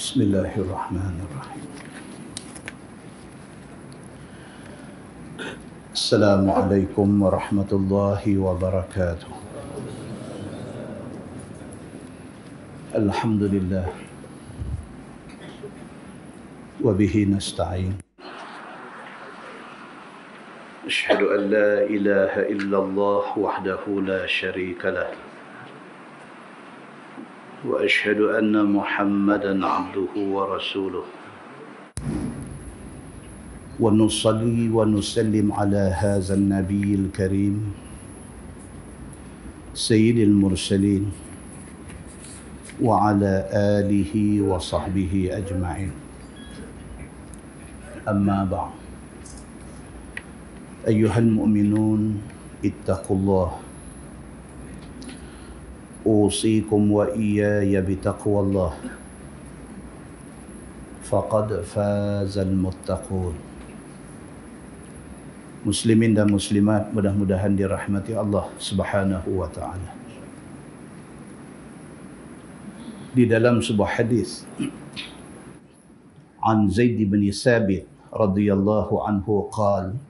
Bismillahirrahmanirrahim. Assalamualaikum warahmatullahi wabarakatuh. Alhamdulillah. Wa bihi nasta'in. Asyhadu an la ilaha illallah wahdahu la syarika lah. وأشهد أن محمدًا عبده ورسوله ونصلي ونسلم على هذا النبي الكريم سيد المرسلين وعلى آله وصحبه أجمعين أما بعد أيها المؤمنون اتقوا الله أوصيكم وإياي بتقوى الله فقد فاز المتقون. Muslimin dan muslimat, mudah-mudahan dirahmati Allah Subhanahu wa taala. Di dalam sebuah hadis an Zaid bin Sabit radhiyallahu anhu qala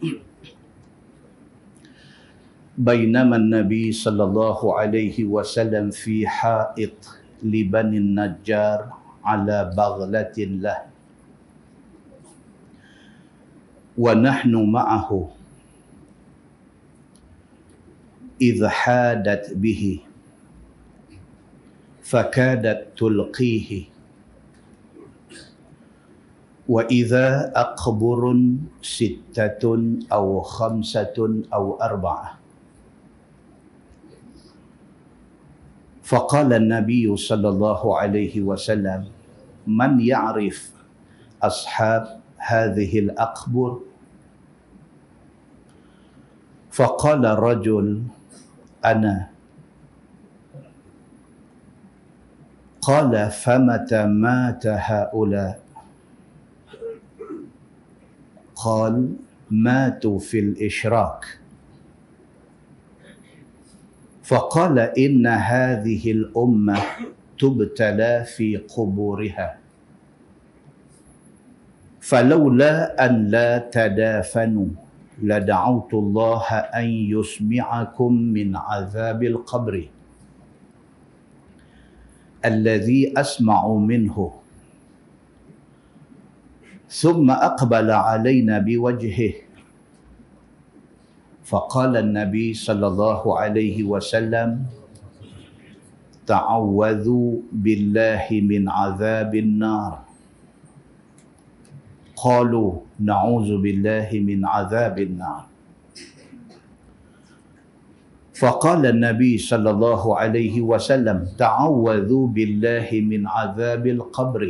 بينما النبي صلى الله عليه وسلم في حائط لبني النجار على بغلة له ونحن معه إذ حادت به فكادت تلقيه وإذا أقبر 6 أو 5 أو 4. فقال النبي صلى الله عليه وسلم من يعرف أصحاب هذه الأقبر؟ فقال الرجل أنا. قال فمتى مات هؤلاء؟ قال ماتوا في الإشراك. فقال إن هذه الأمة تبتلى في قبورها فلولا أن لا تدافنوا لدعوت الله أن يسمعكم من عذاب القبر الذي أسمع منه. ثم أقبل علينا بوجهه فقال النبي صلى الله عليه وسلم تعوذوا بالله من عذاب النار. قالوا نعوذ بالله من عذاب النار. فقال النبي صلى الله عليه وسلم تعوذوا بالله من عذاب القبر.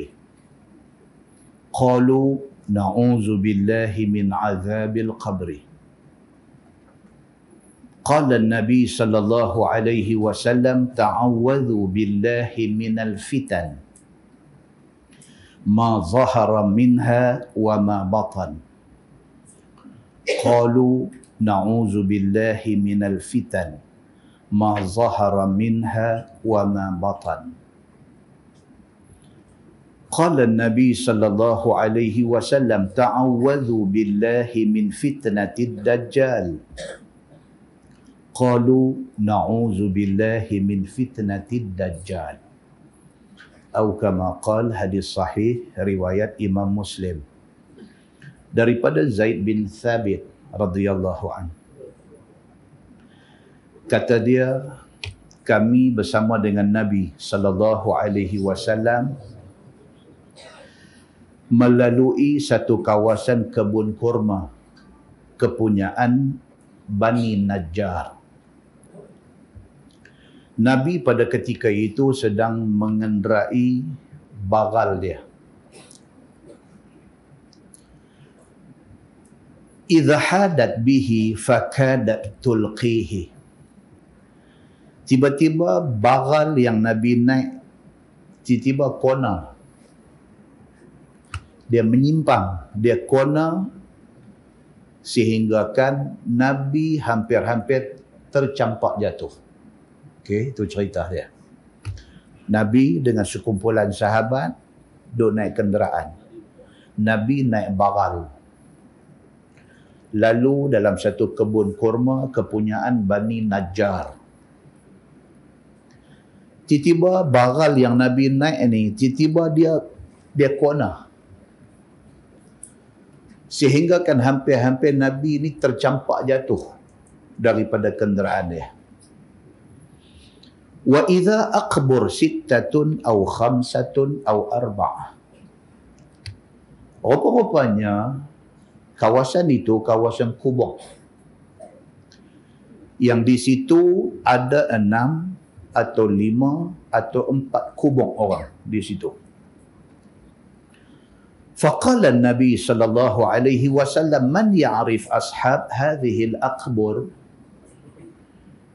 قالوا نعوذ بالله من عذاب القبر. قال النبي صلى الله عليه وسلم تعوذوا بالله من الفتن ما ظهر منها وما بطن. قالوا نعوذ بالله من الفتن ما ظهر منها وما بطن. قال النبي صلى الله عليه وسلم تعوذوا بالله من فتنة الدجال. قالوا نعوذ بالله من فتنة الدجال. Atau kama qal, hadis sahih riwayat Imam Muslim daripada Zaid bin Thabit radhiyallahu anhu. Kata dia, kami bersama dengan Nabi sallallahu alaihi wasallam melalui satu kawasan kebun kurma kepunyaan Bani Najjar. Nabi pada ketika itu sedang mengendarai bagal dia. Idza hadat bihi fakadat tulqihi. Tiba-tiba bagal yang Nabi naik tiba-tiba kona. Dia menyimpang, dia kona sehinggakan Nabi hampir-hampir tercampak jatuh. Okey, itu cerita dia. Nabi dengan sekumpulan sahabat duk naik kenderaan. Nabi naik baral. Lalu dalam satu kebun kurma kepunyaan Bani Najjar. Tiba-tiba baral yang Nabi naik ni, tiba-tiba dia kona. Sehingga kan hampir-hampir Nabi ni tercampak jatuh daripada kenderaan dia. Wa idza aqbur sittatun aw khamsatun aw arba'ah. Rupa-rupanya kawasan itu kawasan kubur. Yang di situ ada 6 atau 5 atau 4 kubur orang di situ. Faqala Nabi sallallahu alaihi wasallam, man ya'rif ashab hadhihi al-aqbur?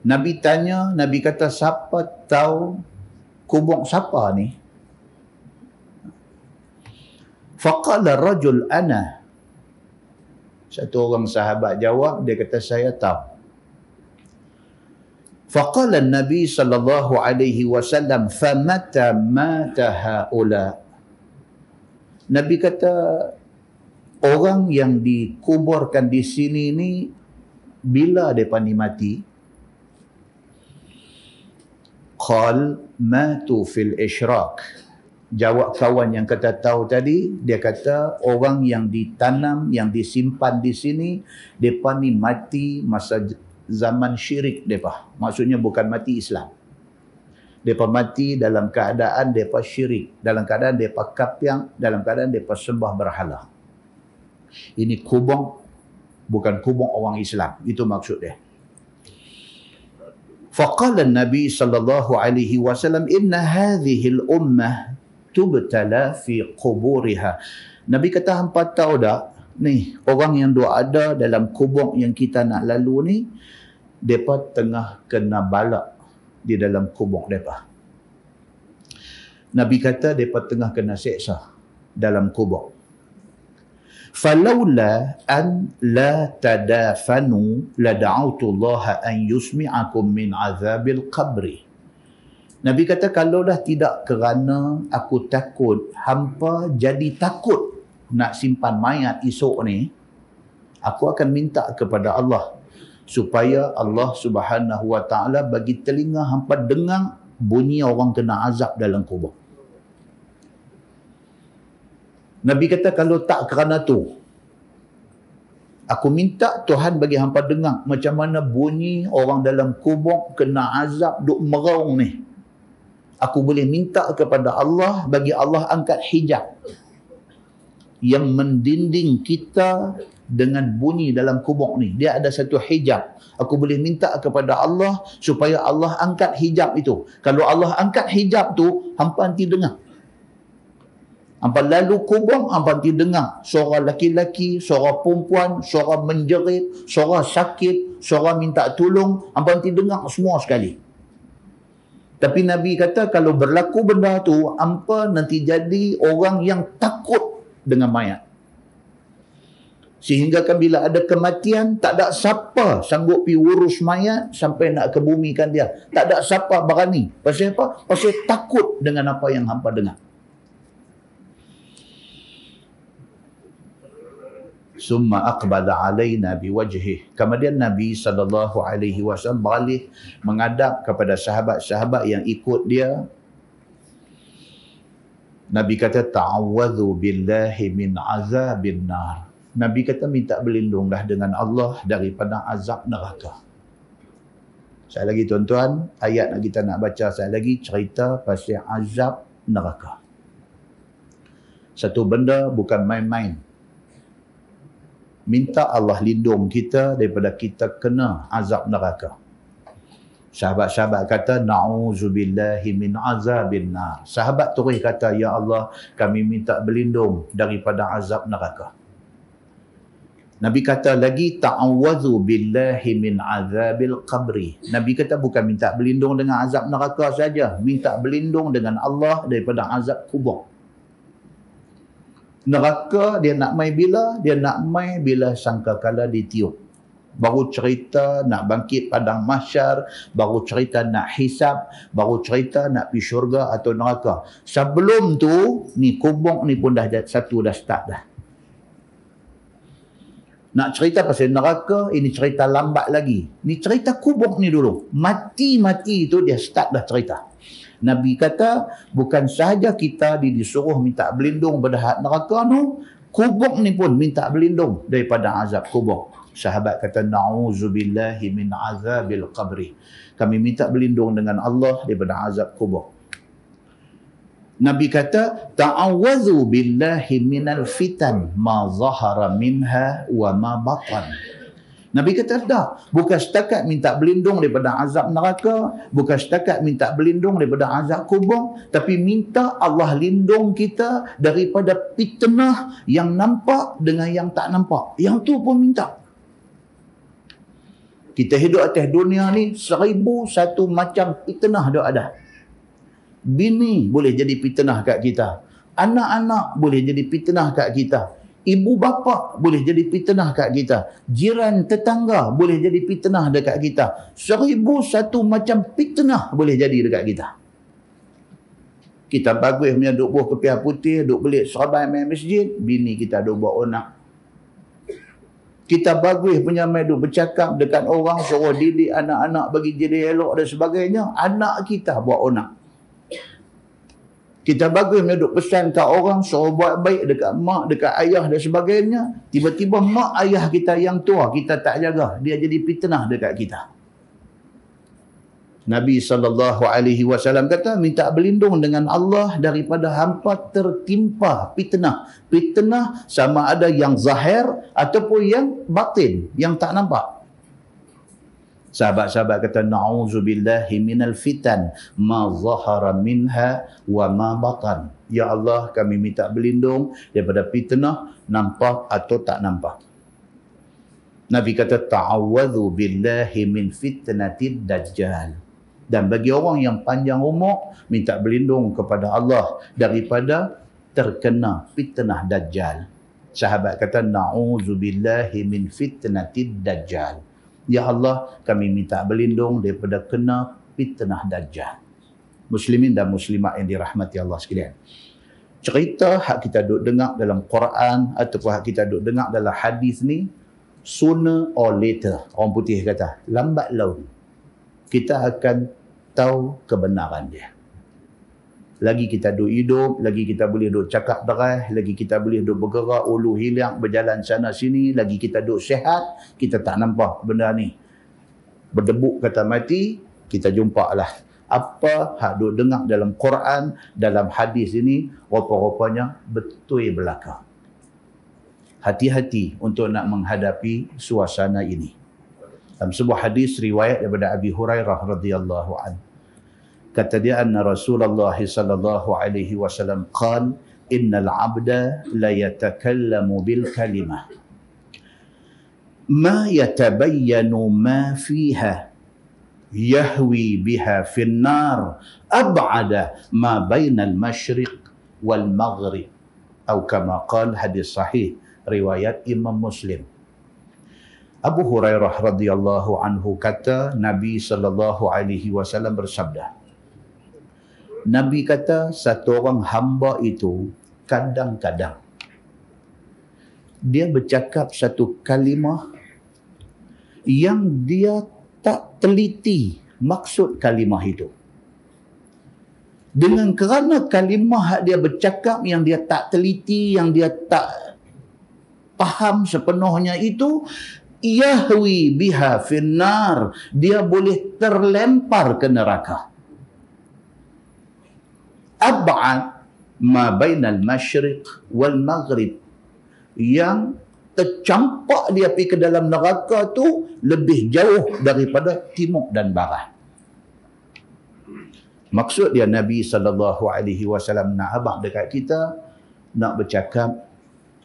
Nabi tanya, Nabi kata, siapa tahu kubur siapa ni? Faqala rajul ana. Satu orang sahabat jawab, dia kata, saya tahu. Faqala Nabi sallallahu alaihi wasallam, famata mata haula. Nabi kata, orang yang dikuburkan di sini ni bila mereka ni mati? Qal matu fil isyraq. Jawab kawan yang kata tahu tadi, dia kata orang yang ditanam, yang disimpan di sini, mereka ni mati masa zaman syirik mereka. Maksudnya bukan mati Islam. Mereka mati dalam keadaan mereka syirik, dalam keadaan mereka kapiang, dalam keadaan mereka sembah berhala. Ini kubur, bukan kubur orang Islam. Itu maksud dia. Faqala Nabi sallallahu alaihi wasallam, inna hadhihi al-ummah tubtala fi quburiha. Nabi kata, hampa tahu tak, ni orang yang ada dalam kubur yang kita nak lalu ni, mereka tengah kena balak di dalam kubur mereka. Nabi kata mereka tengah kena seksa dalam kubur. Falaula an la tadafanu la da'autu Allah an yusmi'akum min azabil qabri. Nabi kata, kalau dah tidak kerana aku takut, hampa jadi takut nak simpan mayat esok ni, aku akan minta kepada Allah supaya Allah Subhanahu wa taala bagi telinga hampa dengar bunyi orang kena azab dalam kubur. Nabi kata, kalau tak kerana tu, aku minta Tuhan bagi hampa dengar macam mana bunyi orang dalam kubur kena azab duk meraung ni. Aku boleh minta kepada Allah bagi Allah angkat hijab yang mendinding kita dengan bunyi dalam kubur ni. Dia ada satu hijab. Aku boleh minta kepada Allah supaya Allah angkat hijab itu. Kalau Allah angkat hijab tu, hampa nanti dengar. Hampa lalu kubur, hampa nanti dengar suara laki-laki, suara perempuan, suara menjerit, suara sakit, suara minta tolong. Hampa nanti dengar semua sekali. Tapi Nabi kata, kalau berlaku benda tu, hampa nanti jadi orang yang takut dengan mayat. Sehingga kan bila ada kematian, tak ada siapa sanggup pergi urus mayat sampai nak kebumikan dia. Tak ada siapa berani. Pasal apa? Pasal takut dengan apa yang hampa dengar. Summa aqbala alaina biwajhih. Kemudian Nabi SAW balik menghadap kepada sahabat-sahabat yang ikut dia. Nabi kata, ta'awwadhu billahi min azabin nar. Nabi kata, minta berlindunglah dengan Allah daripada azab neraka. Saya lagi tuan-tuan, ayat yang kita nak baca saya lagi cerita pasal azab neraka. Satu benda bukan main-main. Minta Allah lindung kita daripada kita kena azab neraka. Sahabat-sahabat kata, na'udzubillahi min azabin nar. Sahabat terus kata, ya Allah, kami minta berlindung daripada azab neraka. Nabi kata lagi, ta'awwadhu billahi min azabil qabri. Nabi kata bukan minta berlindung dengan azab neraka saja, minta berlindung dengan Allah daripada azab kubur. Neraka dia nak mai bila? Dia nak mai bila sangkakala ditiup. baru cerita nak bangkit padang mahsyar, baru cerita nak hisab, baru cerita nak pergi syurga atau neraka. Sebelum tu, ni kubur ni pun dah satu dah start dah. Nak cerita pasal neraka, ini cerita lambat lagi. Ni cerita kubur ni dulu. Mati-mati tu dia start dah cerita. Nabi kata, bukan sahaja kita disuruh minta berlindung pada hak neraka tu, kubur ni pun minta berlindung daripada azab kubur. Sahabat kata, na'udzubillahi min azabil qabri. Kami minta berlindung dengan Allah daripada azab kubur. Nabi kata, ta'awadhu billahi minal fitan ma zahara minha wa ma batan. Nabi kata, dah, bukan setakat minta berlindung daripada azab neraka, bukan setakat minta berlindung daripada azab kubur, tapi minta Allah lindung kita daripada fitnah yang nampak dengan yang tak nampak. Yang tu pun minta. Kita hidup atas dunia ni 1001 macam fitnah dah ada. Bini boleh jadi fitnah kat kita. Anak-anak boleh jadi fitnah kat kita. Ibu bapa boleh jadi fitnah kat kita. Jiran tetangga boleh jadi fitnah dekat kita. 1001 macam fitnah boleh jadi dekat kita. Kita bagus punya duk buah kepiah putih, duk belik serban main masjid, bini kita duk buat onak. Kita bagus punya main duk bercakap dekat orang, suruh didik anak-anak bagi jadi elok dan sebagainya, anak kita buat onak. Kita bagus duk pesan kat orang, suruh buat baik dekat mak, dekat ayah dan sebagainya. Tiba-tiba mak ayah kita yang tua, kita tak jaga. Dia jadi fitnah dekat kita. Nabi SAW kata, minta berlindung dengan Allah daripada hampa tertimpa fitnah. Fitnah sama ada yang zahir ataupun yang batin, yang tak nampak. Sahabat-sahabat kata, na'udzubillahi minal fitan ma zahara minha wa ma batan. Ya Allah, kami minta berlindung daripada fitnah nampak atau tak nampak. Nabi kata, ta'awadhu billahi min fitnatid dajjal. Dan bagi orang yang panjang umur, minta berlindung kepada Allah daripada terkena fitnah dajjal. Sahabat kata, na'udzubillahi min fitnatid dajjal. Ya Allah, kami minta berlindung daripada kena fitnah dajjal. Muslimin dan muslimat yang dirahmati Allah sekalian. Cerita hak kita duk dengar dalam Quran ataupun hak kita duk dengar dalam hadis ni, sooner or later, orang putih kata, lambat laun, kita akan tahu kebenaran dia. Lagi kita duk hidup, lagi kita boleh duk cakap deras, lagi kita boleh duk bergerak, ulu hilang, berjalan sana sini, lagi kita duk sihat, kita tak nampak benda ni. Berdebuk kata mati, kita jumpa lah. Apa hak duk dengar dalam Quran, dalam hadis ini, rupa-rupanya betul belaka. Hati-hati untuk nak menghadapi suasana ini. Dalam sebuah hadis riwayat daripada Abi Hurairah radhiyallahu anhu, kata dia, anna Rasulullah sallallahu alaihi wasallam qala, innal 'abda la yatakallamu bil kalimah ma yatabayyanu ma fiha yahwi biha fin nar ab'ada ma bainal masyriq wal maghrib, atau kama qala, hadis sahih riwayat Imam Muslim. Abu Hurairah radhiyallahu anhu kata, Nabi sallallahu alaihi wasallam bersabda, Nabi kata, satu orang hamba itu kadang-kadang dia bercakap satu kalimah yang dia tak teliti maksud kalimah itu. Dengan kerana kalimah dia bercakap yang dia tak teliti, yang dia tak faham sepenuhnya itu, yahwi biha finnar, dia boleh terlempar ke neraka. Ab'ad ma bainal masyriq wal maghrib, yang tercampak dia pergi ke dalam neraka tu lebih jauh daripada timur dan barat. Maksud dia Nabi SAW nak abang dekat kita, nak bercakap,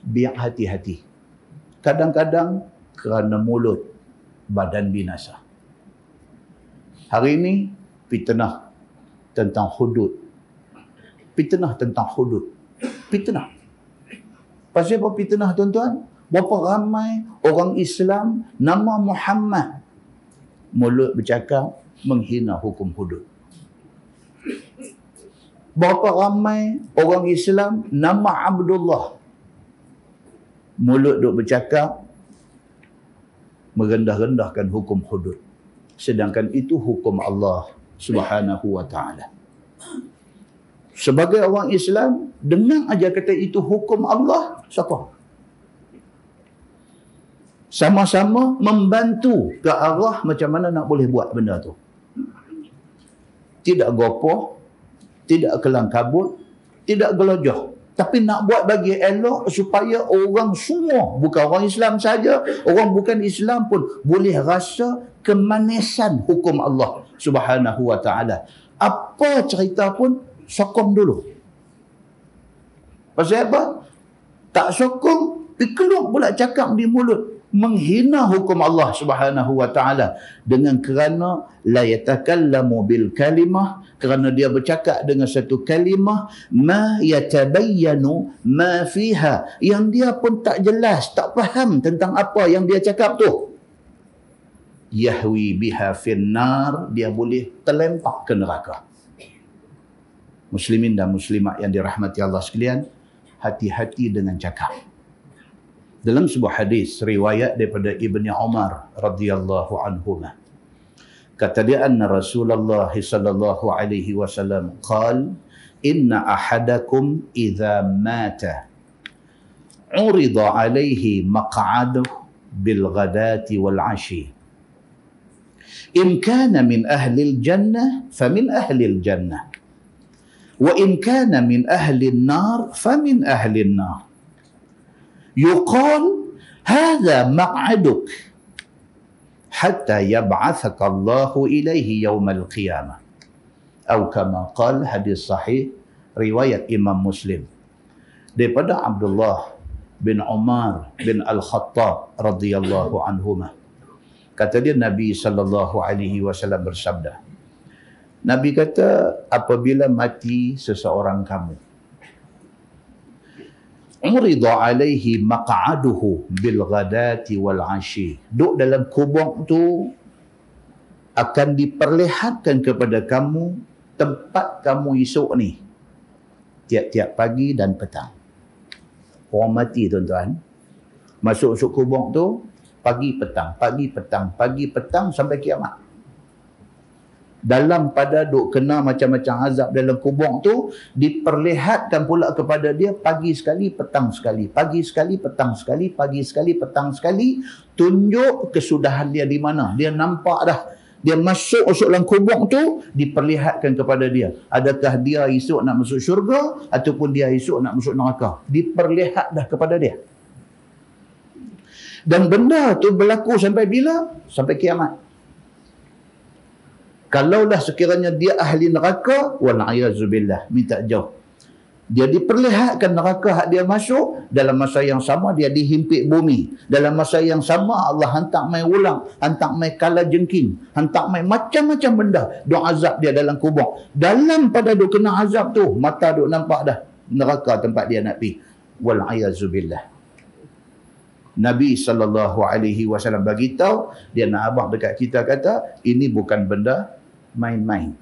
biar hati-hati. Kadang-kadang kerana mulut badan binasa. Hari ini fitnah tentang hudud. Fitnah tentang hudud. Fitnah. Pasal apa fitnah, tuan-tuan? Berapa ramai orang Islam nama Muhammad, mulut bercakap menghina hukum hudud. Berapa ramai orang Islam nama Abdullah, mulut duk bercakap merendah-rendahkan hukum hudud. Sedangkan itu hukum Allah Subhanahu wa ta'ala. Sebagai orang Islam, dengar aja kata itu hukum Allah, siapa? Sama-sama membantu ke arah macam mana nak boleh buat benda tu. Tidak gopoh, tidak kelang kabut, tidak gelojah. Tapi nak buat bagi elok supaya orang semua, bukan orang Islam saja, orang bukan Islam pun boleh rasa kemanisan hukum Allah Subhanahu wa ta'ala. Apa cerita pun sokong dulu. Pasal apa? Tak sokong, keluar pula cakap di mulut menghina hukum Allah Subhanahu wa ta'ala, dengan kerana la yatakallamu bil kalimah, kerana dia bercakap dengan satu kalimah ma yatabayyanu ma fiha, yang dia pun tak jelas, tak faham tentang apa yang dia cakap tu. Yahwi biha finnar, dia boleh terlempar ke neraka. Muslimin dan muslimat yang dirahmati Allah sekalian, hati-hati dengan cakap. Dalam sebuah hadis riwayat daripada Ibni Umar radhiyallahu anhuma, kata dia anna Rasulullah sallallahu alaihi wasallam qala inna ahadakum idza mata urida alaihi maq'aduhu bil ghadati wal 'ashi in kana min ahli al jannah famin ahli al jannah wa in kana min ahli an nar famin ahli an nar. Yuqal hadha maq'aduk hatta yab'athaka Allahu ilaihi yaumal qiyamah. Atau kama qala, hadis sahih riwayat Imam Muslim daripada Abdullah bin Umar bin Al-Khattab radhiyallahu anhuma. Kata dia Nabi sallallahu alaihi wasallam bersabda. Nabi kata, apabila mati seseorang kamu, urida alaihi maq'aduhu bil ghadati wal 'ashi, duduk dalam kubur tu akan diperlihatkan kepada kamu tempat kamu esok ni, tiap-tiap pagi dan petang. Orang mati tuan-tuan, masuk kubur tu pagi petang, pagi petang, pagi petang sampai kiamat. Dalam pada duk kena macam-macam azab dalam kubur tu, diperlihatkan pula kepada dia pagi sekali, petang sekali, pagi sekali, petang sekali, pagi sekali, petang sekali, tunjuk kesudahan dia di mana. Dia nampak dah, dia masuk dalam kubur tu, diperlihatkan kepada dia adakah dia esok nak masuk syurga ataupun dia esok nak masuk neraka. Diperlihat dah kepada dia. Dan benda tu berlaku sampai bila? Sampai kiamat. Kalaulah sekiranya dia ahli neraka, wal'ayazubillah, minta jauh, dia diperlihatkan neraka hak dia masuk, dalam masa yang sama dia dihimpit bumi, dalam masa yang sama Allah hantar mai ulang, hantar mai kala jengking, hantar mai macam-macam benda, duk azab dia dalam kubur. Dalam pada duk kena azab tu, mata duk nampak dah neraka tempat dia nak pergi. Wal'ayazubillah. Nabi SAW bagi tahu, dia nak abang dekat kita, kata ini bukan benda main-main.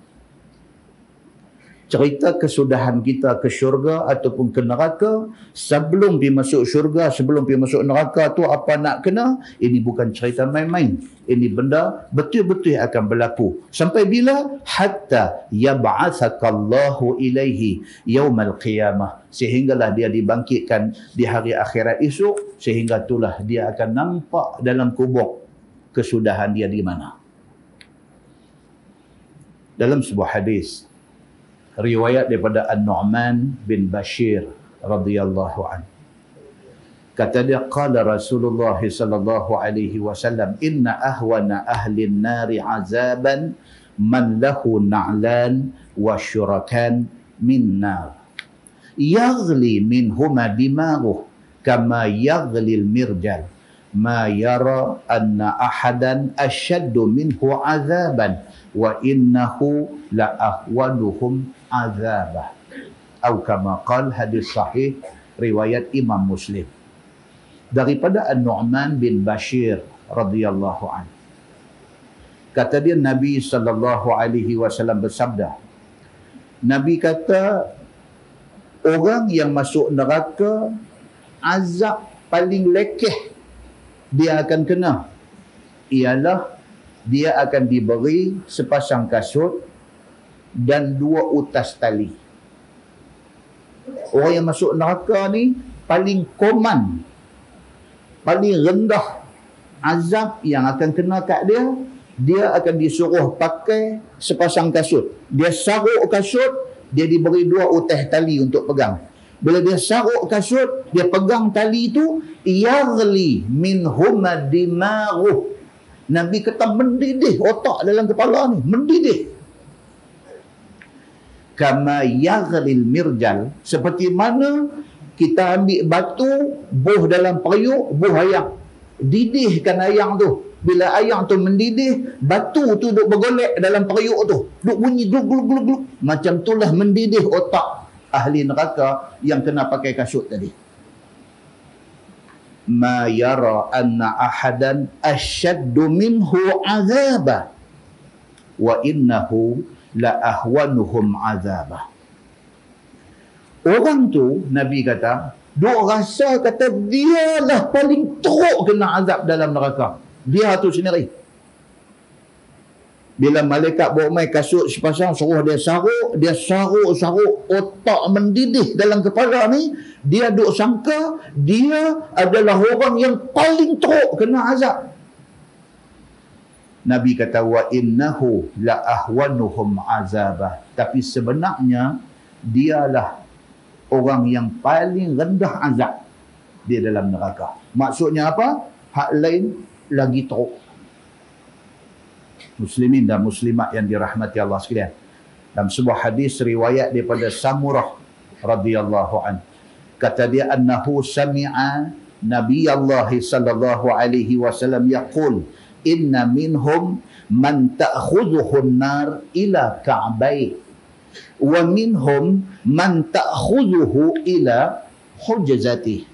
Cerita kesudahan kita ke syurga ataupun ke neraka, sebelum pergi masuk syurga, sebelum pergi masuk neraka tu apa nak kena, ini bukan cerita main-main. Ini benda betul-betul akan berlaku. Sampai bila? Hatta yab'athakallahu ilaihi yaumal qiyamah. Sehinggalah dia dibangkitkan di hari akhirat esok, sehingga itulah dia akan nampak dalam kubur kesudahan dia di mana. Dalam sebuah hadis riwayat daripada An-Nu'man bin Bashir radhiyallahu anhu, kata dia, qala Rasulullah sallallahu alaihi wasallam, inna ahwana ahli an-nari azaban man lahu na'lan wa syurakan min nar yaghli minhuma dimaghuh kama yaghli al-mirjal ma yara anna ahadan ashaddu minhu azaban wa innahu la ahwanuhum azabah. Atau kama qala, hadis sahih riwayat Imam Muslim. daripada An-Nu'man bin Bashir radhiyallahu anhu. Kata dia, Nabi sallallahu alaihi wasallam bersabda, Nabi kata, orang yang masuk neraka, azab paling lekeh dia akan kena ialah dia akan diberi sepasang kasut dan 2 utas tali. Orang yang masuk neraka ni paling koman, paling rendah azab yang akan kena kat dia, dia akan disuruh pakai sepasang kasut. Dia saruk kasut, dia diberi 2 utas tali untuk pegang. Bila dia saruk kasut, dia pegang tali itu, yaghli minhuma dimaghuh. Nabi kata mendidih otak dalam kepala ni, mendidih. Kama yaghlil mirjal, seperti mana kita ambil batu, buh dalam periuk, buh ayam. Didihkan ayam tu. Bila ayam tu mendidih, batu tu duk bergolek dalam periuk tu. Duk bunyi gluk gluk gluk gluk. Macam itulah mendidih otak ahli neraka yang kena pakai kasut tadi. Ma yara anna ahadan asyaddu minhu azaba wa innahu la ahwanuhum azaba. Orang tu, Nabi kata, duk rasa kata dialah paling teruk kena azab dalam neraka. Dia tu sendiri. Bila malaikat bawa mai kasut sepasang, suruh dia saruk, otak mendidih dalam kepala ni, dia duk sangka dia adalah orang yang paling teruk kena azab. Nabi kata, wa innahu la ahwanuhum azabah. Tapi sebenarnya dialah orang yang paling rendah azab di dalam neraka. Maksudnya apa? Hak lain lagi teruk. Muslimin dan muslimat yang dirahmati Allah sekalian, dalam sebuah hadis riwayat daripada Samurah radhiyallahu an, kata dia, annahu sami'a Nabi Allah sallallahu alaihi wasallam yaqul, inna minhum man ta'khudhuhu an-nar ila ka'bai wa minhum man ta'khudhuhu ila hujzatihi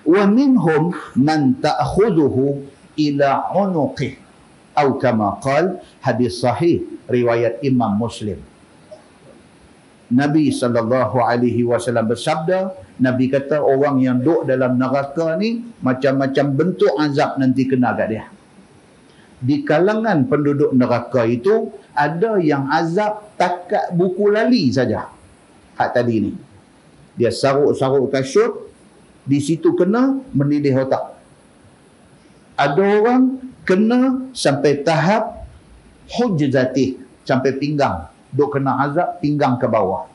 wa minhum man ta'khudhuhu ila unuqihi, atau kama qal, hadis sahih riwayat Imam Muslim. Nabi sallallahu alaihi wasallam bersabda, Nabi kata orang yang duduk dalam neraka ni macam-macam bentuk azab nanti kena kat dia. Di kalangan penduduk neraka itu ada yang azab takat buku lali saja. Hak tadi ni, dia saruk-saruk kasut, di situ kena mendidih otak. Ada orang kena sampai tahap hujzatih, sampai pinggang, duk kena azab pinggang ke bawah.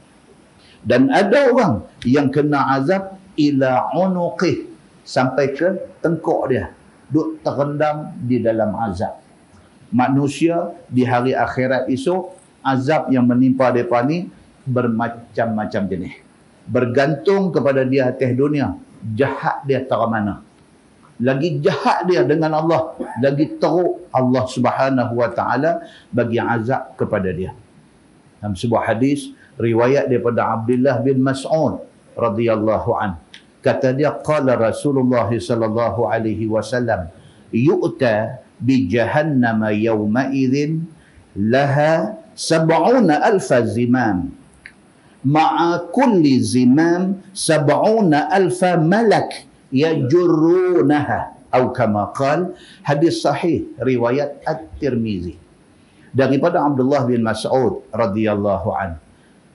Dan ada orang yang kena azab ila unuqih, sampai ke tengkok dia, duk terendam di dalam azab. Manusia di hari akhirat esok, azab yang menimpa mereka ni bermacam-macam jenis, bergantung kepada dia atas dunia, jahat dia tara mana. Lagi jahat dia dengan Allah, lagi teruk Allah Subhanahu wa taala bagi azab kepada dia. Dalam sebuah hadis riwayat daripada Abdullah bin Mas'ud radhiyallahu an, kata dia, qala Rasulullah sallallahu alaihi wasallam, yu'ta bi jahannam yawma idzin laha 70,000 zimam, ma'a kulli zimam 70,000 malak yajurrunaha, atau kama qal, hadis sahih riwayat At-Tirmizi. Daripada Abdullah bin Mas'ud radhiyallahu an,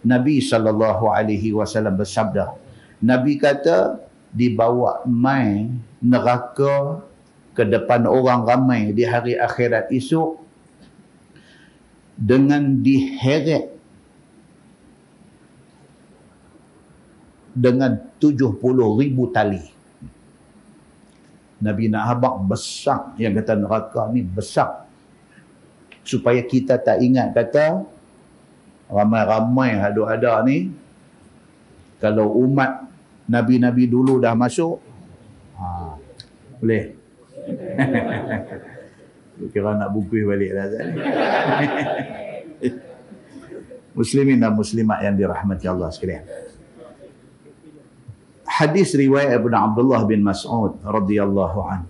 Nabi sallallahu alaihi wasallam bersabda, Nabi kata, dibawa mai neraka ke depan orang ramai di hari akhirat esok dengan diheret dengan 70,000 tali. Nabi nak habaq besar, yang kata neraka ni besar, supaya kita tak ingat kata ramai-ramai ada ni, kalau umat Nabi-Nabi dulu dah masuk, boleh. Kira nak bukui balik dah. Muslimin dan muslimat yang dirahmati Allah sekalian, hadis riwayat Ibn Abdullah bin Mas'ud radhiyallahu an.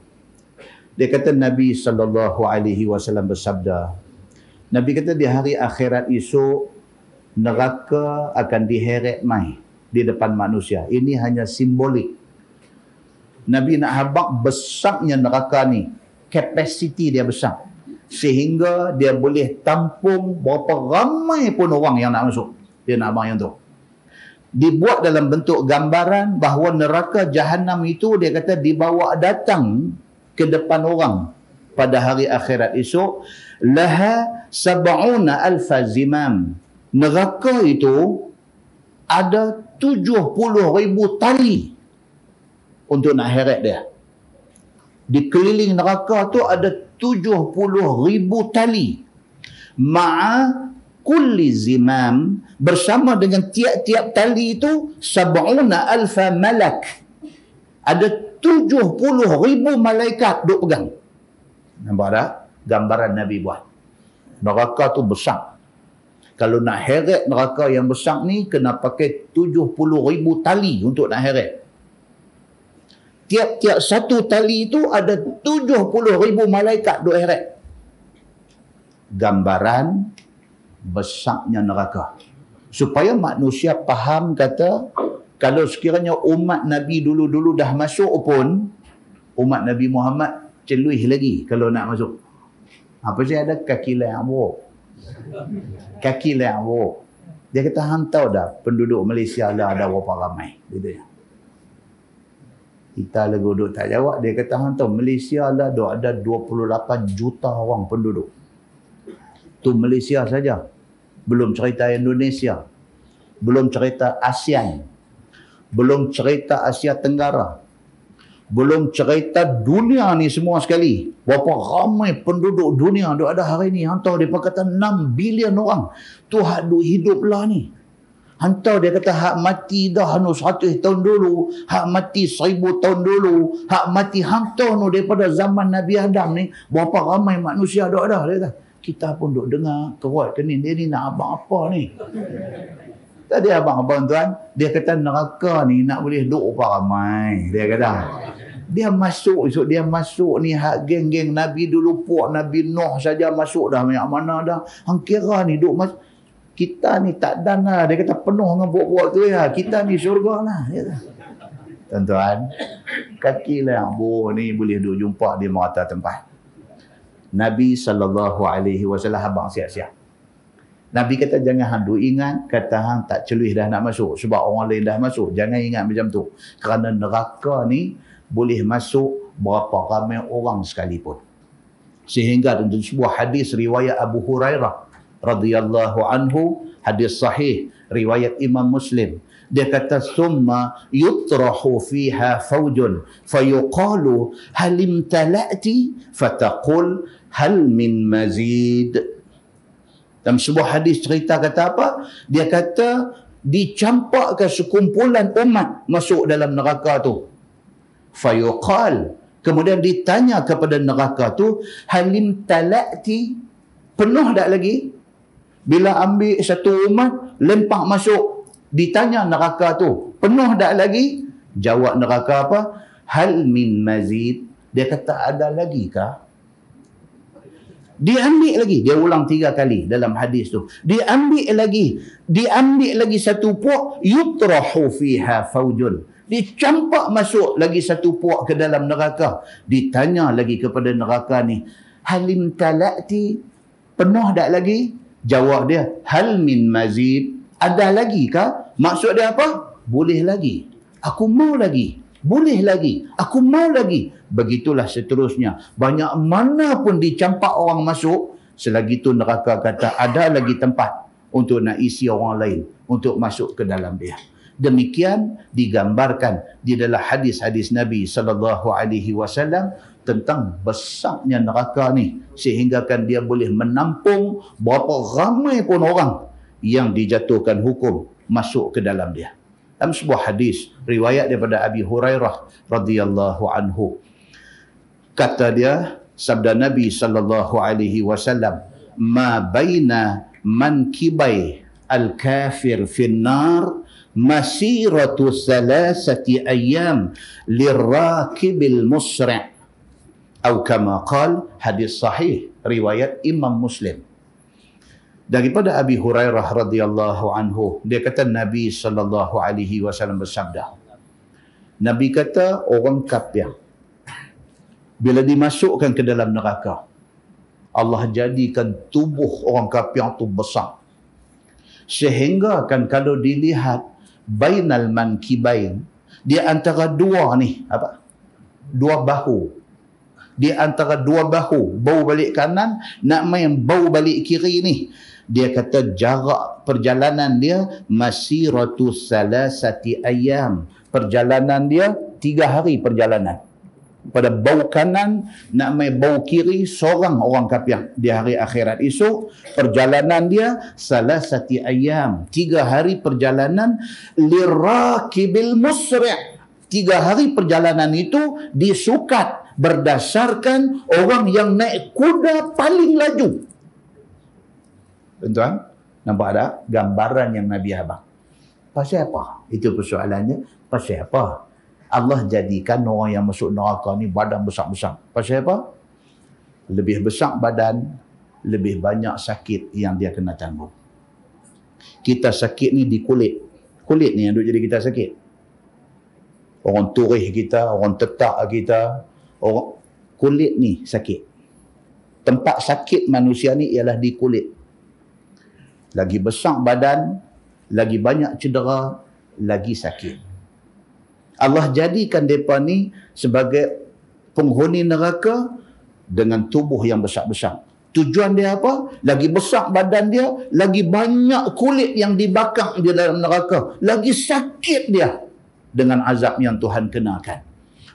Dia kata Nabi sallallahu alaihi wasallam bersabda, Nabi kata di hari akhirat esok neraka akan diheret mai di depan manusia. Ini hanya simbolik. Nabi nak habaq besarnya neraka ni, kapasiti dia besar, sehingga dia boleh tampung berapa ramai pun orang yang nak masuk. Dia nak abang yang tu. Dibuat dalam bentuk gambaran bahawa neraka Jahannam itu dia kata dibawa datang ke depan orang pada hari akhirat esok. Laha sab'una alfa zimam. Neraka itu ada 70,000 tali untuk nak heret dia. Di keliling neraka tu ada 70,000 tali. Ma'a kulli zimam, bersama dengan tiap-tiap tali itu 70 alfa malak. Ada 70,000 malaikat duk pegang. Nampak tak? Gambaran Nabi buat. Neraka tu besar. Kalau nak heret neraka yang besar ni, kena pakai 70,000 tali untuk nak heret. Tiap-tiap satu tali itu ada 70,000 malaikat duk heret. Gambaran besarnya neraka. Supaya manusia faham, kata, kalau sekiranya umat Nabi dulu-dulu dah masuk pun, umat Nabi Muhammad celuih lagi kalau nak masuk. Apa sih ada kaki layak buruk? Kaki layak buruk. Dia kata, hang tahu dah penduduk Malaysia lah ada berapa ramai? Gitu ya. Kita lagu duduk tak jawab. Dia kata, hang tahu Malaysia lah ada 28 juta orang penduduk. Tu Malaysia saja. Belum cerita Indonesia. Belum cerita ASEAN. Belum cerita Asia Tenggara. Belum cerita dunia ni semua sekali. Berapa ramai penduduk dunia duk ada hari ni. Hang tahu dia kata 6 bilion orang. Tu hak duk hidup lah ni. Hang tahu dia kata hak mati dah 100 tahun dulu. Hak mati 1000 tahun dulu. Hak mati hang tahu no daripada zaman Nabi Adam ni. Berapa ramai manusia duk ada. Dia kata, kita pun duk dengar kerut ke ni. Dia ni nak abang apa ni? Tadi abang-abang tuan, dia kata neraka ni nak boleh duk apa ramai. Dia kata. Dia masuk ni hak geng-geng Nabi dulu, puak Nabi Nuh saja masuk dah banyak mana dah. Hang kira ni duk masuk. Kita ni tak dan lah. Dia kata penuh dengan buat-buat tu ya. Kita ni syurga lah. Tuan-tuan, kaki lah yang buruk ni boleh duk jumpa di merata tempat. Nabi SAW abang siap-siap. Nabi kata jangan hang duk ingat kata hang tak celuih dah nak masuk sebab orang lain dah masuk. Jangan ingat macam tu. Kerana neraka ni boleh masuk berapa ramai orang sekalipun. Sehingga dalam sebuah hadis riwayat Abu Hurairah radhiyallahu anhu, hadis sahih riwayat Imam Muslim, dia kata summa yutrahu fiha faujun fayuqalu hal imtala'ti fataqul hal min mazid. Dalam sebuah hadis cerita kata apa? Dia kata dicampakkan sekumpulan umat masuk dalam neraka tu. Fayuqal, kemudian ditanya kepada neraka tu, halim talati, penuh tak lagi? Bila ambil satu umat lempak masuk, ditanya neraka tu, penuh tak lagi? Jawab neraka apa? Hal min mazid. Dia kata ada lagi kah? Diambil lagi. Dia ulang 3 kali dalam hadis tu. Diambil lagi satu puak, yutrahu fiha faujun. Dicampak masuk lagi satu puak ke dalam neraka. Ditanya lagi kepada neraka ni, halim talati, penuh tak lagi? Jawab dia, hal min mazid. Ada lagi kah? Maksud dia apa? Boleh lagi. Aku mau lagi. Boleh lagi. Aku mau lagi. Begitulah seterusnya. Banyak mana pun dicampak orang masuk, selagi tu neraka kata ada lagi tempat untuk nak isi orang lain untuk masuk ke dalam dia. Demikian digambarkan di dalam hadis-hadis Nabi SAW tentang besarnya neraka ni, sehingga kan dia boleh menampung berapa ramai pun orang yang dijatuhkan hukum masuk ke dalam dia. Dalam sebuah hadis riwayat daripada Abi Hurairah radhiyallahu anhu, kata dia, sabda Nabi SAW, ma baina mankibai al-kafir fin nar masiratu thalathati ayyam lirakibil musri', atau kama qala, hadis sahih riwayat Imam Muslim. Daripada Abi Hurairah radhiyallahu anhu, dia kata Nabi sallallahu alaihi wasallam bersabda, Nabi kata orang kafir bila dimasukkan ke dalam neraka, Allah jadikan tubuh orang kafir itu besar, sehingga kan kalau dilihat bainal mankibain, di antara dua ni apa? Dua bahu. Di antara dua bahu, bau balik kanan nak main bau balik kiri ni, dia kata jarak perjalanan dia masiratu salasati ayyam. Perjalanan dia 3 hari perjalanan. Pada bau kanan nak main bau kiri seorang orang kafir di hari akhirat esok, perjalanan dia salasati ayyam, 3 hari perjalanan lirakibil musri'. 3 hari perjalanan itu disukat berdasarkan orang yang naik kuda paling laju. Tuan-tuan, nampak ada gambaran yang Nabi abang? Pasal apa? Itu persoalannya. Pasal apa? Allah jadikan orang yang masuk neraka ni badan besar-besar. Pasal apa? Lebih besar badan, lebih banyak sakit yang dia kena tanggung. Kita sakit ni di kulit. Kulit ni yang duk jadi kita sakit. Orang turih kita, orang tetak kita, orang kulit ni sakit. Tempat sakit manusia ni ialah di kulit. Lagi besar badan, lagi banyak cedera, lagi sakit. Allah jadikan mereka ni sebagai penghuni neraka dengan tubuh yang besar-besar. Tujuan dia apa? Lagi besar badan dia, lagi banyak kulit yang dibakar di dalam neraka, lagi sakit dia dengan azab yang Tuhan kenakan.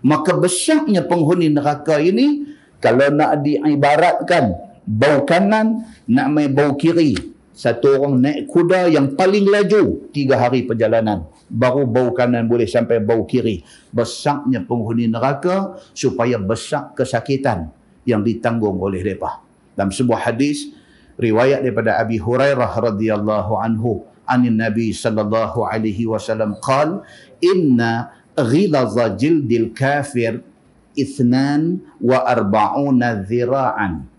Maka besarnya penghuni neraka ini, kalau nak diibaratkan bau kanan nak main bau kiri. Satu orang naik kuda yang paling laju 3 hari perjalanan, baru bau kanan boleh sampai bau kiri. Besarnya penghuni neraka supaya besar kesakitan yang ditanggung oleh mereka. Dalam sebuah hadis riwayat daripada Abi Hurairah radhiyallahu anhu, anin Nabi sallallahu alaihi wasallam qala, inna ghilaza jildil kafir 42 dhira'an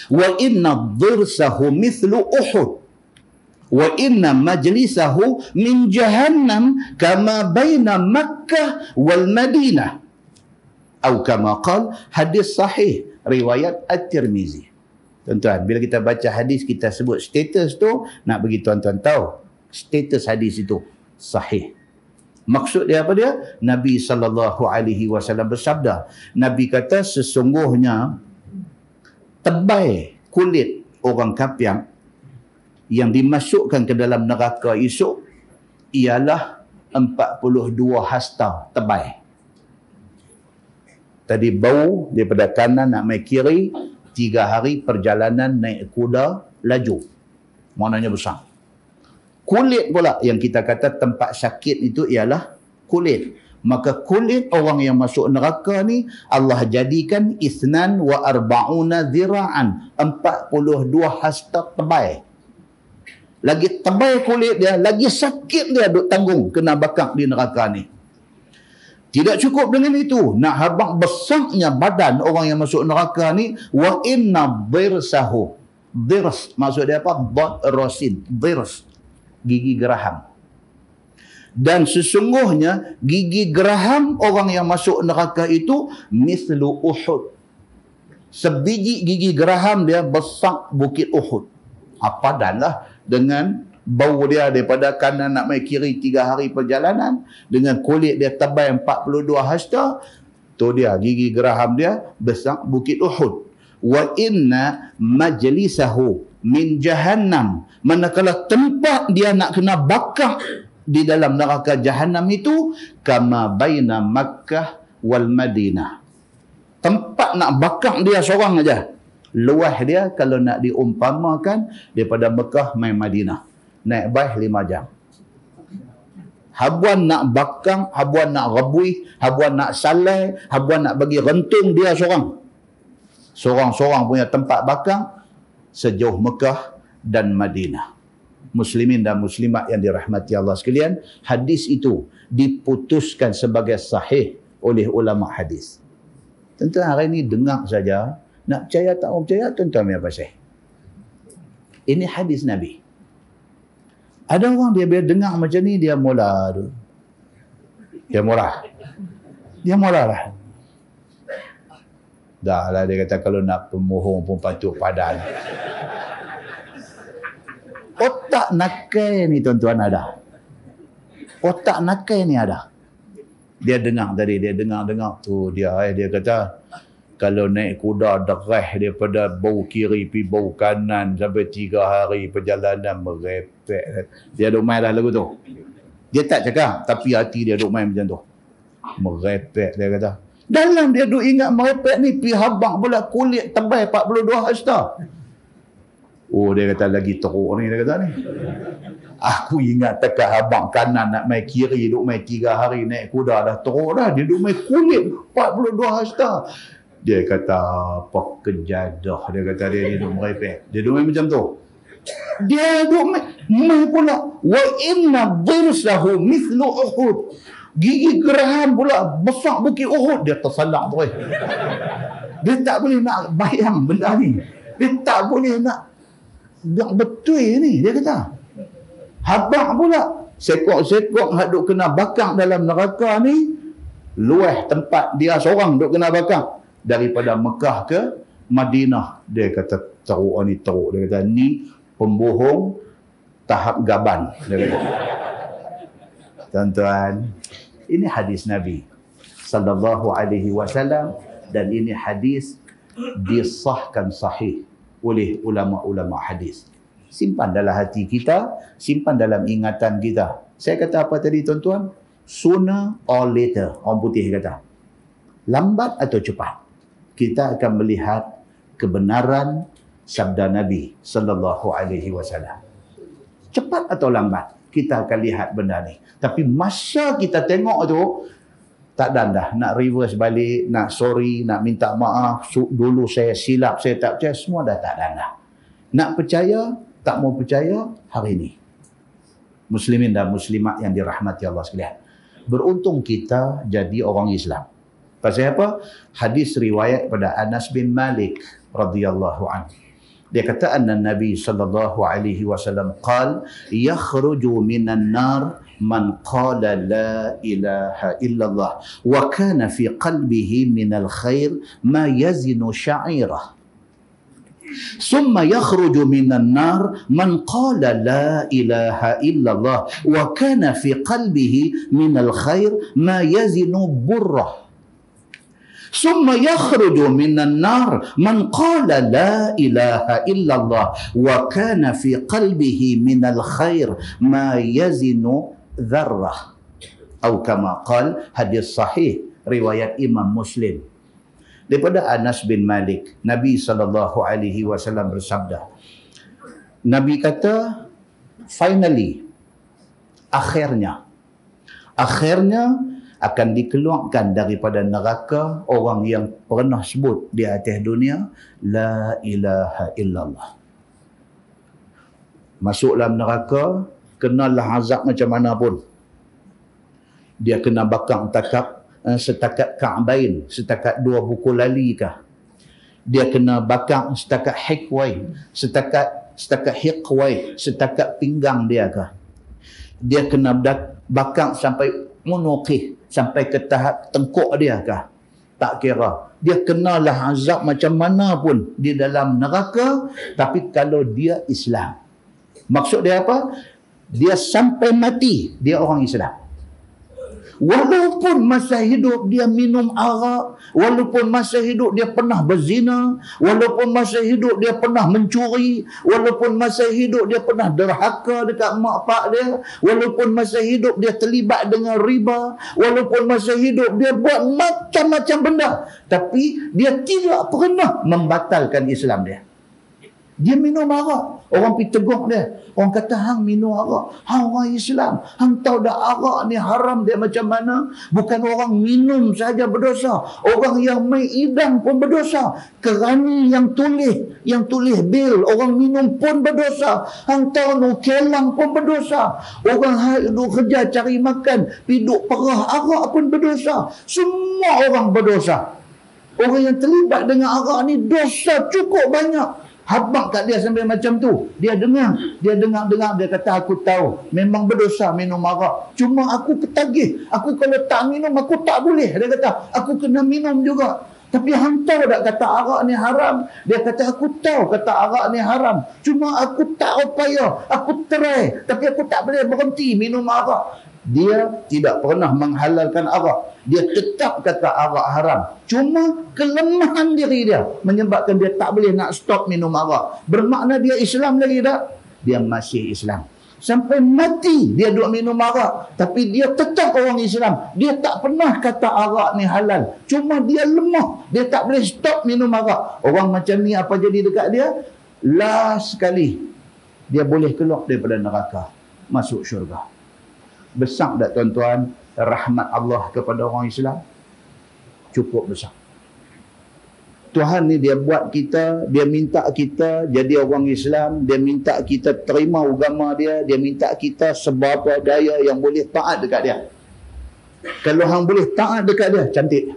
wa inna dhirsahu mithlu Uhud wa inna majlisahu min jahannam kama baina Makkah wal Madinah, atau kama qala, hadis sahih riwayat At-Tirmizi. Tuan-tuan, bila kita baca hadis, kita sebut status tu, nak bagi tuan-tuan tahu status hadis itu sahih. Maksud dia apa dia? Nabi SAW bersabda, Nabi kata sesungguhnya tebal kulit orang kafir yang dimasukkan ke dalam neraka esok ialah 42 hasta tebal. Tadi bau daripada kanan nak mai kiri, 3 hari perjalanan naik kuda laju. Maknanya besar. Kulit pula yang kita kata tempat sakit itu ialah kulit. Maka kulit orang yang masuk neraka ni Allah jadikan 42 dhira'an, 42 hasta tebal. Lagi tebal kulit dia, lagi sakit dia duk tanggung kena bakar di neraka ni. Tidak cukup dengan itu, nak habaq besarnya badan orang yang masuk neraka ni, wa inna dhirsahu. Dhirs maksud dia apa? Rasin, dhirs, gigi geraham. Dan sesungguhnya gigi geraham orang yang masuk neraka itu mithlu Uhud. Sebiji gigi geraham dia besar bukit Uhud. Padanlah dengan bau dia daripada kanan nak mai kiri 3 hari perjalanan, dengan kulit dia tebal 42 hasta, tu dia gigi geraham dia besar bukit Uhud. Wa inna majlisahu min jahannam, manakala tempat dia nak kena bakar di dalam neraka Jahannam itu kama baina Makkah wal Madinah. Tempat nak bakar dia seorang aja. Luas dia kalau nak diumpamakan daripada Mekah mai Madinah, naik bas 5 jam. Habuan nak bakar, habuan nak rebui, habuan nak salai, habuan nak bagi rentung dia seorang. Seorang-seorang punya tempat bakar sejauh Mekah dan Madinah. Muslimin dan muslimat yang dirahmati Allah sekalian, hadis itu diputuskan sebagai sahih oleh ulama hadis. Tuan-tuan hari ini dengar saja, nak percaya tak mau percaya, tuan-tuan punya pasal. Ini hadis Nabi. Ada orang dia bila dengar macam ni, dia mula tu. Dia mula lah. Dah lah dia kata kalau nak pemohong pun patut padan. Otak nakai ni tuan-tuan ada. Otak nakai ni ada. Dia dengar tadi, dia dengar tu dia kata kalau naik kuda derah daripada bau kiri pergi bau kanan sampai 3 hari perjalanan merepek. Dia duk main dah lagu tu. Dia tak cakap tapi hati dia duk main macam tu. Merepek dia kata. Dalam dia duk ingat merepek ni pergi habang pula kulit tebal 42 hasta. Oh dia kata lagi teruk ni dia kata ni. Aku ingat tekat habang kanan nak main kiri duk main 3 hari naik kuda dah teruk dah. Dia duk main kulit 42 hasta. Dia kata apa kejadah. Dia kata dia ni duk merepek. Dia duk main macam tu. Dia duk main pula. Wa inna dhirsahu mithlu Uhud. Gigi gerahan pula besar bukit Uhud. Dia tersalak tu. Dia tak boleh nak bayang benda ni. Dia tak boleh nak betul ni. Dia kata habang pula sekok-sekok hak duk kena bakar dalam neraka ni luah tempat dia seorang duk kena bakar daripada Mekah ke Madinah. Dia kata teruk ni teruk. Dia kata ni pembohong tahap gaban. Dia kata. Tuan-tuan, ini hadis Nabi sallallahu alaihi wasallam dan ini hadis disahkan sahih oleh ulama-ulama hadis. Simpan dalam hati kita, simpan dalam ingatan kita. Saya kata apa tadi tuan-tuan? Sooner or later, orang putih kata. Lambat atau cepat, kita akan melihat kebenaran sabda Nabi sallallahu alaihi wasallam. Cepat atau lambat, kita akan lihat benda ni. Tapi masa kita tengok tu, tak dan dah. Nak reverse balik, nak sorry, nak minta maaf. Dulu saya silap, saya tak percaya. Semua dah tak dan dah. Nak percaya, tak mau percaya, hari ini. Muslimin dan muslimat yang dirahmati Allah sekalian. Beruntung kita jadi orang Islam. Pasal apa? Hadis riwayat pada Anas bin Malik radhiyallahu anhu. Dia kata anna Nabi sallallahu alaihi wasallam qala yakhruju minan nar man qala la ilaha illallah wa kana fi qalbihi minal khair ma yazinu sya'irah. ثم يخرج من النار من قال لا إله إلا الله وكان في قلبه من الخير ما يزن بره. ثم يخرج من النار من قال لا إله إلا الله وكان في قلبه من الخير ما يزن ذرة أو كما قال. hadis sahih riwayat Imam Muslim. Daripada Anas bin Malik, Nabi SAW bersabda. Nabi kata, finally, akhirnya akan dikeluarkan daripada neraka orang yang pernah sebut di atas dunia, La ilaha illallah. Masuk dalam neraka, kenalah azab macam mana pun. Dia kena bakar setakat Ka'bain, setakat 2 buku lali kah? Dia kena bakar setakat hikwai, setakat hikwai, setakat pinggang dia kah? Dia kena bakar sampai munuqih, sampai ke tahap tengkuk dia kah? Tak kira. Dia kenalah azab macam mana pun di dalam neraka, tapi kalau dia Islam. Maksud dia apa? Dia sampai mati, dia orang Islam. Walaupun masa hidup dia minum arak, walaupun masa hidup dia pernah berzina, walaupun masa hidup dia pernah mencuri, walaupun masa hidup dia pernah derhaka dekat mak pak dia, walaupun masa hidup dia terlibat dengan riba, walaupun masa hidup dia buat macam-macam benda, tapi dia tidak pernah membatalkan Islam dia. Dia minum arak. Orang pergi tegur dia. Orang kata, hang minum arak. Hang orang Islam. Hang tahu dah arak ni haram dia macam mana? Bukan orang minum saja berdosa. Orang yang main idam pun berdosa. Kerani yang tulis bil. Orang minum pun berdosa. Hang tahu no kelang pun berdosa. Orang duk kerja cari makan. Piduk perah arak pun berdosa. Semua orang berdosa. Orang yang terlibat dengan arak ni dosa cukup banyak. Habaq kat dia sampai macam tu. Dia dengar. Dia kata, aku tahu. Memang berdosa minum arak. Cuma aku ketagih. Aku kalau tak minum, aku tak boleh. Dia kata, aku kena minum juga. Tapi hang tahu tak kata arak ni haram? Dia kata, aku tahu kata arak ni haram. Cuma aku tak upaya. Aku try. Tapi aku tak boleh berhenti minum arak. Dia tidak pernah menghalalkan arak. Dia tetap kata arak haram. Cuma kelemahan diri dia menyebabkan dia tak boleh nak stop minum arak. Bermakna dia Islam lagi tak? Dia masih Islam. Sampai mati dia duk minum arak. Tapi dia tetap orang Islam. Dia tak pernah kata arak ni halal. Cuma dia lemah. Dia tak boleh stop minum arak. Orang macam ni apa jadi dekat dia? Last sekali dia boleh keluar daripada neraka, masuk syurga. Besar tak tuan-tuan rahmat Allah kepada orang Islam? Cukup besar. Tuhan ni dia buat kita, dia minta kita jadi orang Islam, dia minta kita terima agama dia, dia minta kita seberapa daya yang boleh taat dekat dia. Kalau hang boleh taat dekat dia, cantik.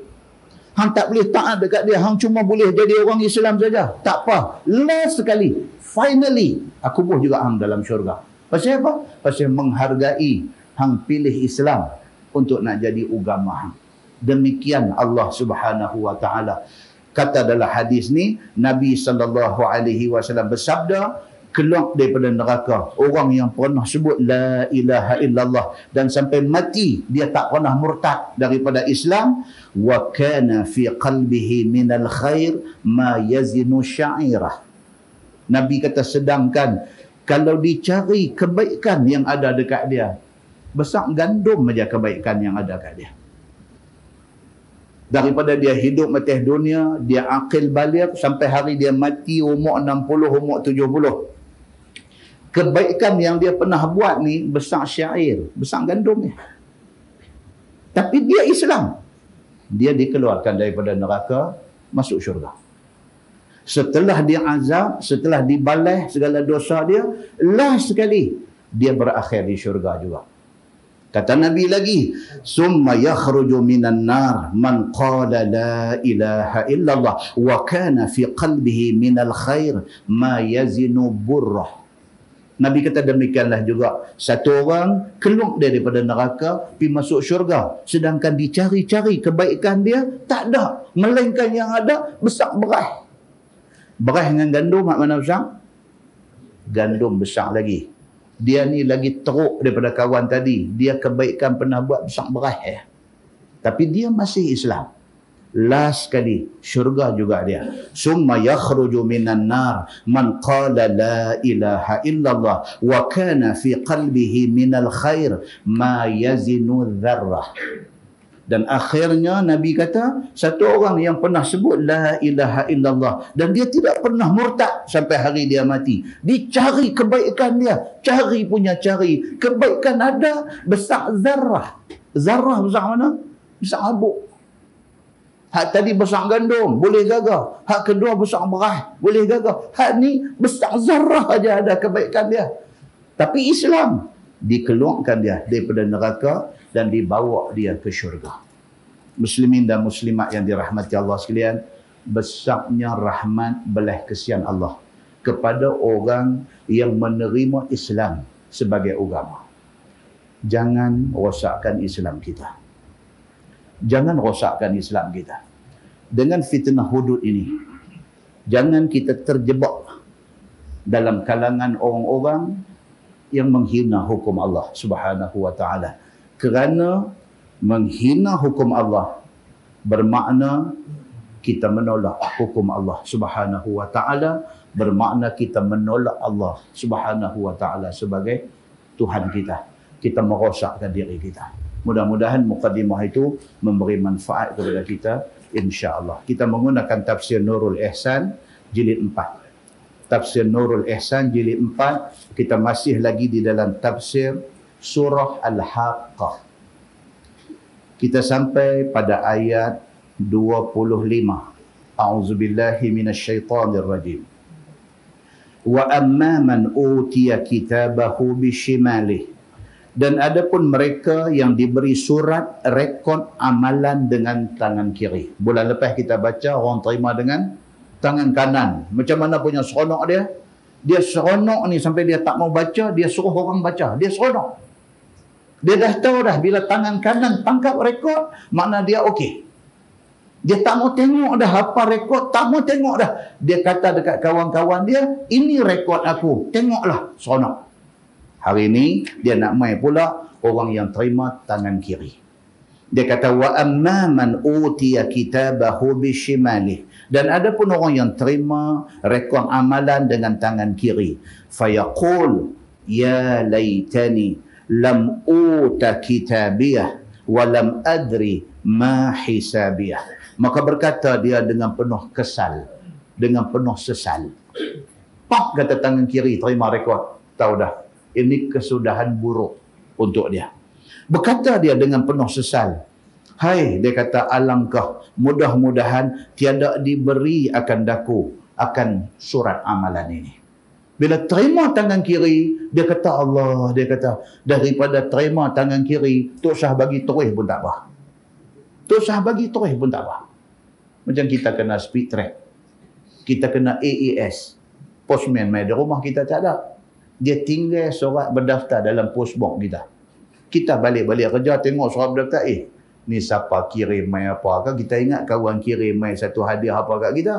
Hang tak boleh taat dekat dia, hang cuma boleh jadi orang Islam saja, tak apa. Last sekali, finally, aku pun juga hang dalam syurga. Pasal apa? Pasal menghargai hang pilih Islam untuk nak jadi agama hang. Demikian Allah Subhanahu wa taala. Kata dalam hadis ni, Nabi SAW bersabda, keluar daripada neraka orang yang pernah sebut la ilaha illallah dan sampai mati dia tak pernah murtad daripada Islam, wa kana fi qalbihi minal khair ma yazinu sya'irah. Nabi kata, sedangkan kalau dicari kebaikan yang ada dekat dia, besar gandum saja kebaikan yang ada kat dia. Daripada dia hidup atas dunia, dia akil balik sampai hari dia mati umur 60, umur 70. Kebaikan yang dia pernah buat ni besar syair, besar gandum ni. Tapi dia Islam. Dia dikeluarkan daripada neraka, masuk syurga. Setelah dia azab, setelah dibalas segala dosa dia, last sekali dia berakhir di syurga juga. Kata Nabi lagi, summa yakhruju minan nar man qala la ilaha illallah wa kana fi qalbihi minal khair ma yazinu burrah. Nabi kata demikianlah juga, satu orang keluar daripada neraka pergi masuk syurga, sedangkan dicari-cari kebaikan dia tak ada, melainkan yang ada besar beras. Beras dengan gandum mak mana besar? Gandum besar lagi. Dia ni lagi teruk daripada kawan tadi. Dia kebaikan pernah buat besar beras. Tapi dia masih Islam. Last sekali, syurga juga dia. Summa yakhruju minan nar man qala la ilaha illallah wa kana fi qalbihi minal khair ma yazinu dzarrah. Dan akhirnya Nabi kata, satu orang yang pernah sebut la ilaha illallah dan dia tidak pernah murtad sampai hari dia mati. Dicari kebaikan dia, cari kebaikan ada besar zarrah. Zarrah besar mana? Besar habuk. Hak tadi besar gandum, boleh gagah. Hak kedua besar beras, boleh gagah. Hak ni besar zarrah aja ada kebaikan dia. Tapi Islam dikeluarkan dia daripada neraka dan dibawa dia ke syurga. Muslimin dan muslimat yang dirahmati Allah sekalian, besarnya rahmat belas kasihan Allah kepada orang yang menerima Islam sebagai agama. Jangan rosakkan Islam kita. Jangan rosakkan Islam kita. Dengan fitnah hudud ini, jangan kita terjebak dalam kalangan orang-orang yang menghina hukum Allah Subhanahu wa taala. Kerana menghina hukum Allah bermakna kita menolak hukum Allah Subhanahu wa taala, bermakna kita menolak Allah Subhanahu wa taala sebagai Tuhan kita. Kita merosakkan diri kita. Mudah-mudahan mukadimah itu memberi manfaat kepada kita, insya-Allah. Kita menggunakan tafsir Nurul Ihsan jilid 4. tafsir Nurul Ihsan jilid 4. Kita masih lagi di dalam tafsir surah Al-Haqqah. Kita sampai pada ayat 25. A'udzubillahi minasyaitonir rajim. Wa amma man utiya kitabahu bishimalih. Dan adapun mereka yang diberi surat rekod amalan dengan tangan kiri. Bulan lepas kita baca orang terima dengan tangan kanan. Macam mana punya seronok dia? Dia seronok ni sampai dia tak mau baca, dia suruh orang baca. Dia seronok. Dia dah tahu dah bila tangan kanan tangkap rekod, makna dia okey. Dia tak mau tengok dah apa rekod, tak mau tengok dah. Dia kata dekat kawan-kawan dia, ini rekod aku, tengoklah, seronok. Hari ini dia nak mai pula orang yang terima tangan kiri. Dia kata wa amma man utiya kitabahu bishimalih. Dan ada pun orang yang terima rekod amalan dengan tangan kiri. Fayaqul ya laitani lam uta kitabiyah wa lam adri ma hisabiyah. Maka berkata dia dengan penuh kesal, dengan penuh sesal. Pak kata tangan kiri terima rekod. Tahu dah, ini kesudahan buruk untuk dia. Berkata dia dengan penuh sesal. Hai, dia kata alangkah mudah-mudahan tiada diberi akan daku akan surat amalan ini. Bila terima tangan kiri, dia kata Allah, dia kata daripada terima tangan kiri, tak usah bagi terus pun tak apa. Tak usah bagi terus pun tak apa. Macam kita kena speed track. Kita kena AES. Postman main di rumah kita tak ada. Dia tinggal surat berdaftar dalam postbox kita. Kita balik-balik kerja tengok surat berdaftar. Ni siapa kirim mai apa ke? Kita ingat kawan kirim mai satu hadiah apa kat kita.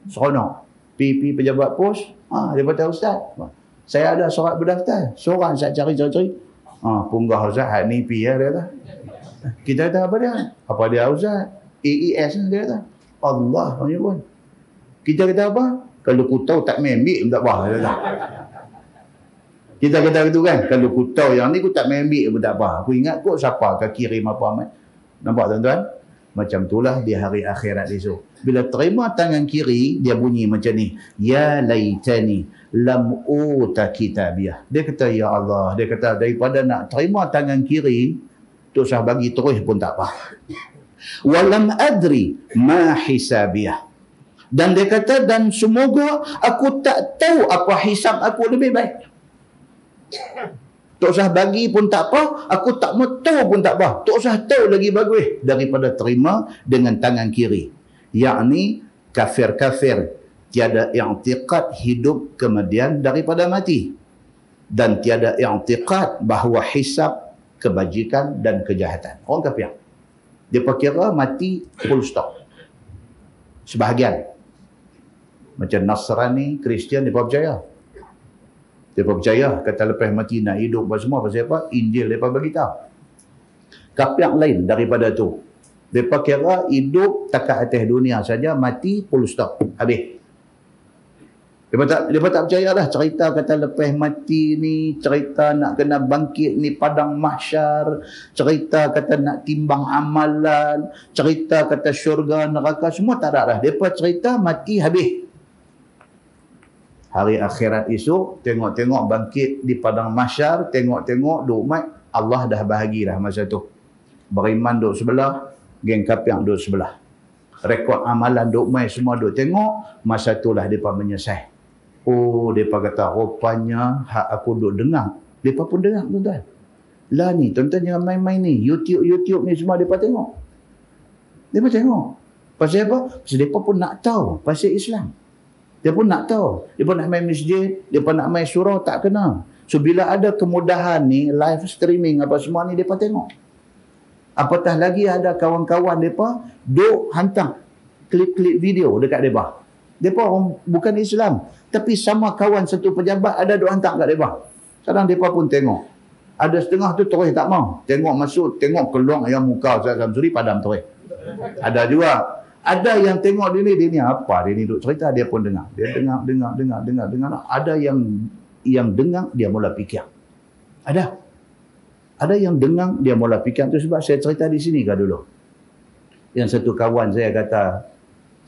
Seronok. PP pejabat pos. Dia kata ustaz, saya ada surat berdaftar. Seorang saya cari-cari. Punggah ustaz, hak ni pi ya dia kata. Kita kata apa dia? Apa dia ustaz? AES dia kata. Allah pun. Kita kata apa? Kalau ku tahu tak main ambil tak apa. Kita kata gitu kan. Kalau ku tahu yang ni ku tak main ambil pun tak apa. Aku ingat kok siapa akan kirim apa. Nampak tuan-tuan? Macam itulah di hari akhirat esok. Bila terima tangan kiri, dia bunyi macam ni. Ya laitani lam uta kitabiyah. Dia kata, ya Allah. Dia kata, daripada nak terima tangan kiri, tak usah bagi terus pun tak apa. Walam adri ma hisabiyah. Dan dia kata, dan semoga aku tak tahu apa hisab aku lebih baik. Tak usah bagi pun tak apa, aku tak mau tahu pun tak apa. Tak usah tahu lagi bagus daripada terima dengan tangan kiri. Yakni kafir-kafir tiada i'tiqad hidup kemudian daripada mati. Dan tiada i'tiqad bahawa hisab kebajikan dan kejahatan. Orang kafir. Dia kira mati full stop. Sebahagian. Macam Nasrani, Kristian, dia percaya. Dia percaya kata lepas mati nak hidup apa semua. Pasal apa? Injil mereka beritahu. Kafir lain daripada tu. Mereka kira hidup takat atas dunia saja, mati full stop. Habis. Mereka tak percaya lah cerita kata lepas mati ni, cerita nak kena bangkit ni padang mahsyar, cerita kata nak timbang amalan, cerita kata syurga, neraka, semua tak ada lah. Mereka cerita mati habis. Hari akhirat esok, tengok-tengok bangkit di padang mahsyar, tengok-tengok duk mat, Allah dah bahagilah masa tu. Beriman duk sebelah, geng kafir duk sebelah. Rekod amalan duk mai semua duk tengok, masa itulah mereka menyesal. Oh, mereka kata, rupanya hak aku duk dengar. Mereka pun dengar, tuan-tuan. Lah ni, tuan-tuan jangan main-main ni. YouTube ni semua mereka tengok. Mereka tengok. Pasal apa? Pasal mereka pun nak tahu pasal Islam. Dia pun nak tahu. Dia pun nak main masjid. Dia pun nak main surau. Tak kena. So, bila ada kemudahan ni, live streaming apa semua ni, mereka tengok. Apatah lagi ada kawan-kawan mereka duk hantar klip-klip video dekat mereka. Mereka orang bukan Islam. Tapi sama kawan satu pejabat ada duk hantar kat mereka. Kadang mereka pun tengok. Ada setengah tu terus tak mau. Tengok masuk, tengok keluar yang muka Ustaz Samsuri padam terus. Ada juga. Ada yang tengok dia ni apa? Dia ni duk cerita, dia pun dengar. Dia dengar. Ada yang dengar, dia mula fikir. Ada yang dengar, dia mula fikir. Itu sebab saya cerita di sini dulu. Yang satu kawan saya kata,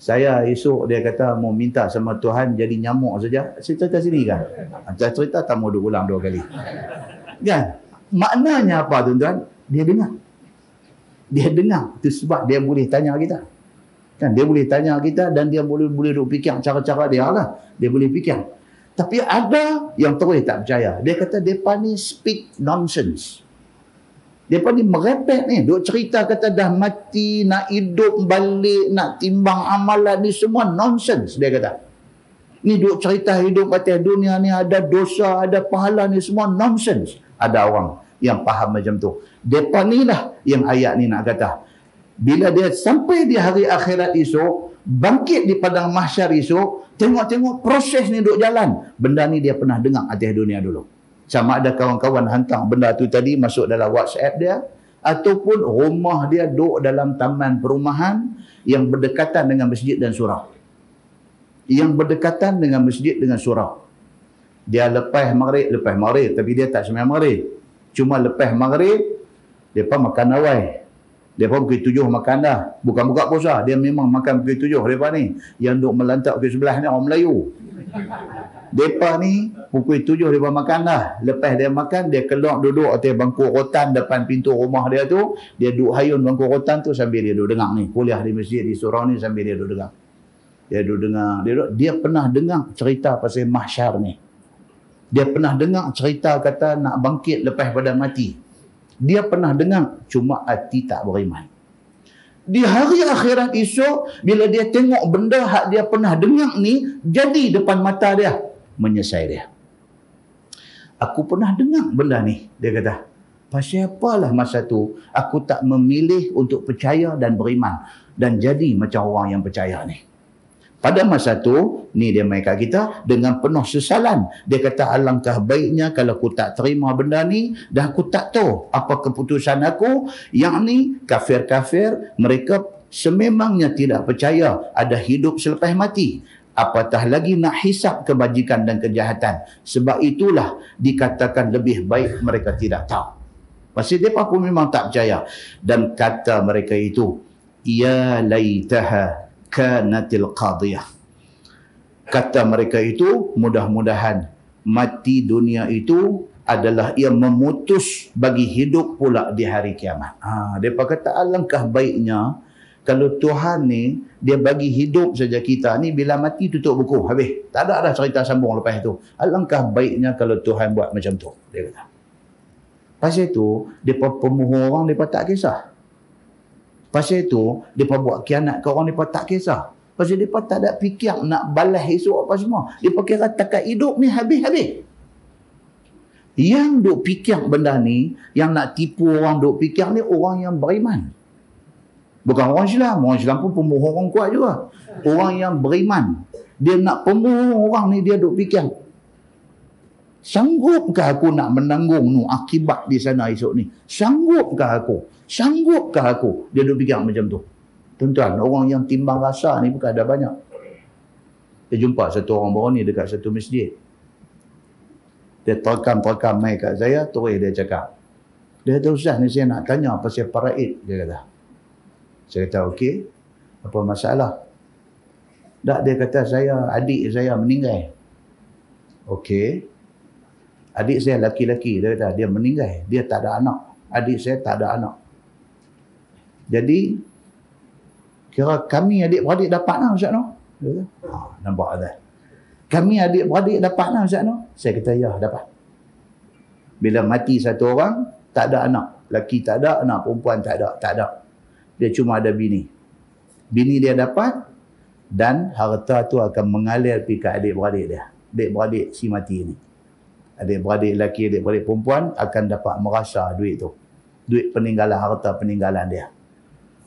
Saya esok dia kata mau minta sama Tuhan jadi nyamuk saja. Saya cerita sini kan. Saya cerita tak mau ulang 2 kali. Kan? Maknanya apa tuan-tuan? Dia dengar. Dia dengar. Itu sebab dia boleh tanya kita. Kan? Dia boleh tanya kita dan dia boleh duk fikir cara-cara dia lah. Dia boleh fikir. Tapi ada yang terus tak percaya. Dia kata mereka ni speak nonsense. Mereka ni merepek ni. Duk cerita kata dah mati, nak hidup balik, nak timbang amalan ni semua nonsense. Dia kata. Ni duk cerita hidup atas dunia ni ada dosa, ada pahala ni semua nonsense. Ada orang yang faham macam tu. Mereka ni lah yang ayat ni nak kata. Bila dia sampai di hari akhirat esok, bangkit di padang mahsyar esok, tengok-tengok proses ni duk jalan. Benda ni dia pernah dengar atas dunia dulu. Sama ada kawan-kawan hantar benda tu tadi masuk dalam WhatsApp dia, ataupun rumah dia duk dalam taman perumahan yang berdekatan dengan masjid dan surau. Yang berdekatan dengan masjid dengan surau. Dia lepas maghrib, tapi dia tak sembahyang maghrib. Cuma lepas maghrib, mereka makan awal. Mereka pukul 7 makan dah. Bukan buka puasa. Dia memang makan pukul 7 mereka ni. Yang duk melantak pukul 11 ni orang Melayu. Mereka ni pukul 7 mereka makan dah. Lepas dia makan, dia keluar duduk atas bangku rotan depan pintu rumah dia tu. Dia duduk hayun bangku rotan tu sambil dia duduk dengar ni. Kuliah di masjid di surau ni sambil dia duduk dengar. Dia duduk dengar. Dia pernah dengar cerita pasal mahsyar ni. Dia pernah dengar cerita kata nak bangkit lepas pada mati. Dia pernah dengar, cuma hati tak beriman. Di hari akhirat esok, bila dia tengok benda hak dia pernah dengar ni, jadi depan mata dia, menyesal dia. Aku pernah dengar benda ni, dia kata. Pasal apalah masa tu, aku tak memilih untuk percaya dan beriman. Dan jadi macam orang yang percaya ni. Pada masa tu, ni dia main kat kita dengan penuh sesalan. Dia kata alangkah baiknya kalau aku tak terima benda ni dan aku tak tahu apa keputusan aku. Yang ni kafir-kafir mereka sememangnya tidak percaya ada hidup selepas mati. Apatah lagi nak hisap kebajikan dan kejahatan. Sebab itulah dikatakan lebih baik mereka tidak tahu. Pasal mereka pun memang tak percaya. Dan kata mereka itu, ya laitaha kanatil qadiyah. Kata mereka itu, mudah-mudahan mati dunia itu adalah ia memutus bagi hidup pula di hari kiamat. Mereka kata alangkah baiknya kalau Tuhan ni dia bagi hidup saja kita ni, bila mati tutup buku habis. Tak ada dah cerita sambung lepas itu. Alangkah baiknya kalau Tuhan buat macam tu, dia kata. Pasal itu, mereka pemohon orang mereka tak kisah. Pasal itu, mereka buat kianat ke orang, mereka tak kisah. Pasal mereka tak ada fikir nak balas esok apa semua. Mereka kira takat hidup ni habis-habis. Yang duk fikir benda ni, yang nak tipu orang duk fikir ni, orang yang beriman. Bukan orang Islam. Orang Islam pun pemohon orang kuat juga. Orang yang beriman. Dia nak pemohon orang ni, dia duk fikir. Sanggupkah aku nak menanggung akibat di sana esok ni? Sanggupkah aku? Sanggupkah aku? Dia duk fikir macam tu. Tuan-tuan, orang yang timbang rasa ni bukan ada banyak. Dia jumpa satu orang baru ni dekat satu masjid. Dia terekam mai kat saya, terus dia cakap. Dia kata, Ustaz ni saya nak tanya pasal paraid, dia kata. Saya kata, okey. Apa masalah? Tak, dia kata adik saya meninggal. Okey. Adik saya laki-laki, dia kata, dia meninggal. Dia tak ada anak. Adik saya tak ada anak. Jadi, kira kami adik-beradik dapat lah Ustaz no? Dia kata, nampak tak? Kami adik-beradik dapat lah Ustaz no? Saya kata, ya dapat. Bila mati satu orang, tak ada anak. Laki tak ada, anak perempuan tak ada. Dia cuma ada bini. Bini dia dapat, dan harta tu akan mengalir pergi ke adik-beradik dia. Adik-beradik si mati ni. Adik-beradik lelaki, adik-beradik perempuan akan dapat merasa duit tu. Duit peninggalan, harta peninggalan dia.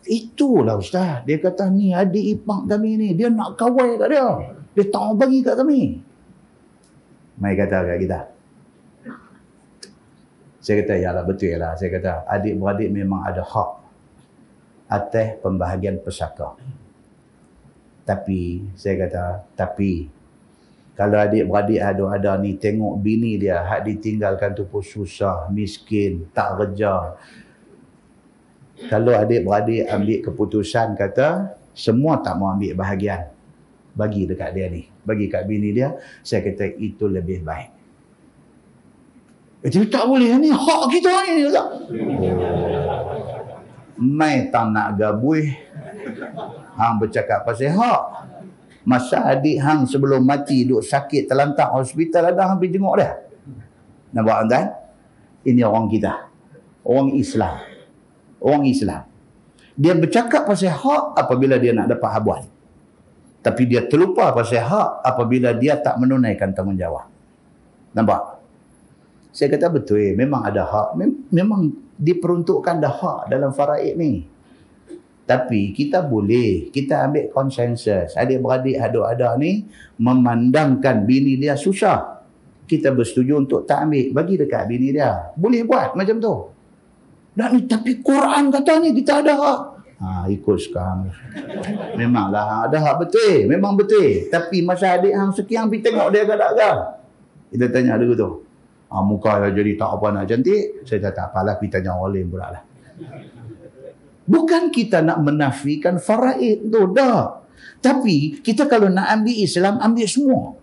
Itulah Ustaz. Dia kata ni adik ipar kami ni. Dia nak kawal kat dia. Dia tak mau bagi kat kami. Mai kata kat kita. Saya kata yalah betul lah. Saya kata adik-beradik memang ada hak atas pembahagian pesaka. Tapi saya kata kalau adik-beradik ada ni tengok bini dia hak ditinggalkan tu pun susah, miskin, tak kerja. Kalau adik-beradik ambil keputusan kata Semua tak mau ambil bahagian. Bagi dekat dia ni. Bagi kat bini dia. Saya kata itu lebih baik. Tapi tak boleh ni. Hak kita ni. Mai tak nak gabui. Hang bercakap pasal hak. Masa adik hang sebelum mati duk sakit terlantak hospital ada hang pergi jenguk dia. Nampak kan? Ini orang kita. Orang Islam. Orang Islam. Dia bercakap pasal hak apabila dia nak dapat habuan. Tapi dia terlupa pasal hak apabila dia tak menunaikan tanggungjawab. Nampak? Saya kata betul, memang ada hak. Memang diperuntukkan dah hak dalam faraid ni. Tapi kita boleh, kita ambil konsensus. Adik-beradik ada ni memandangkan bini dia susah. Kita bersetuju untuk tak ambil, bagi dekat bini dia. Boleh buat macam tu. Dan ni tapi Quran kata ni kita ada hak. Ikut sekarang. Memanglah ada hak betul. Memang betul. Tapi masa adik hang sekian pergi tengok dia agak-agak. Kita tanya dulu tu. Muka dia jadi tak apa nak cantik. Saya kata tak apalah, pergi tanya orang lain pula lah. Bukan kita nak menafikan faraid tu. Dah. Tapi kita kalau nak ambil Islam, ambil semua.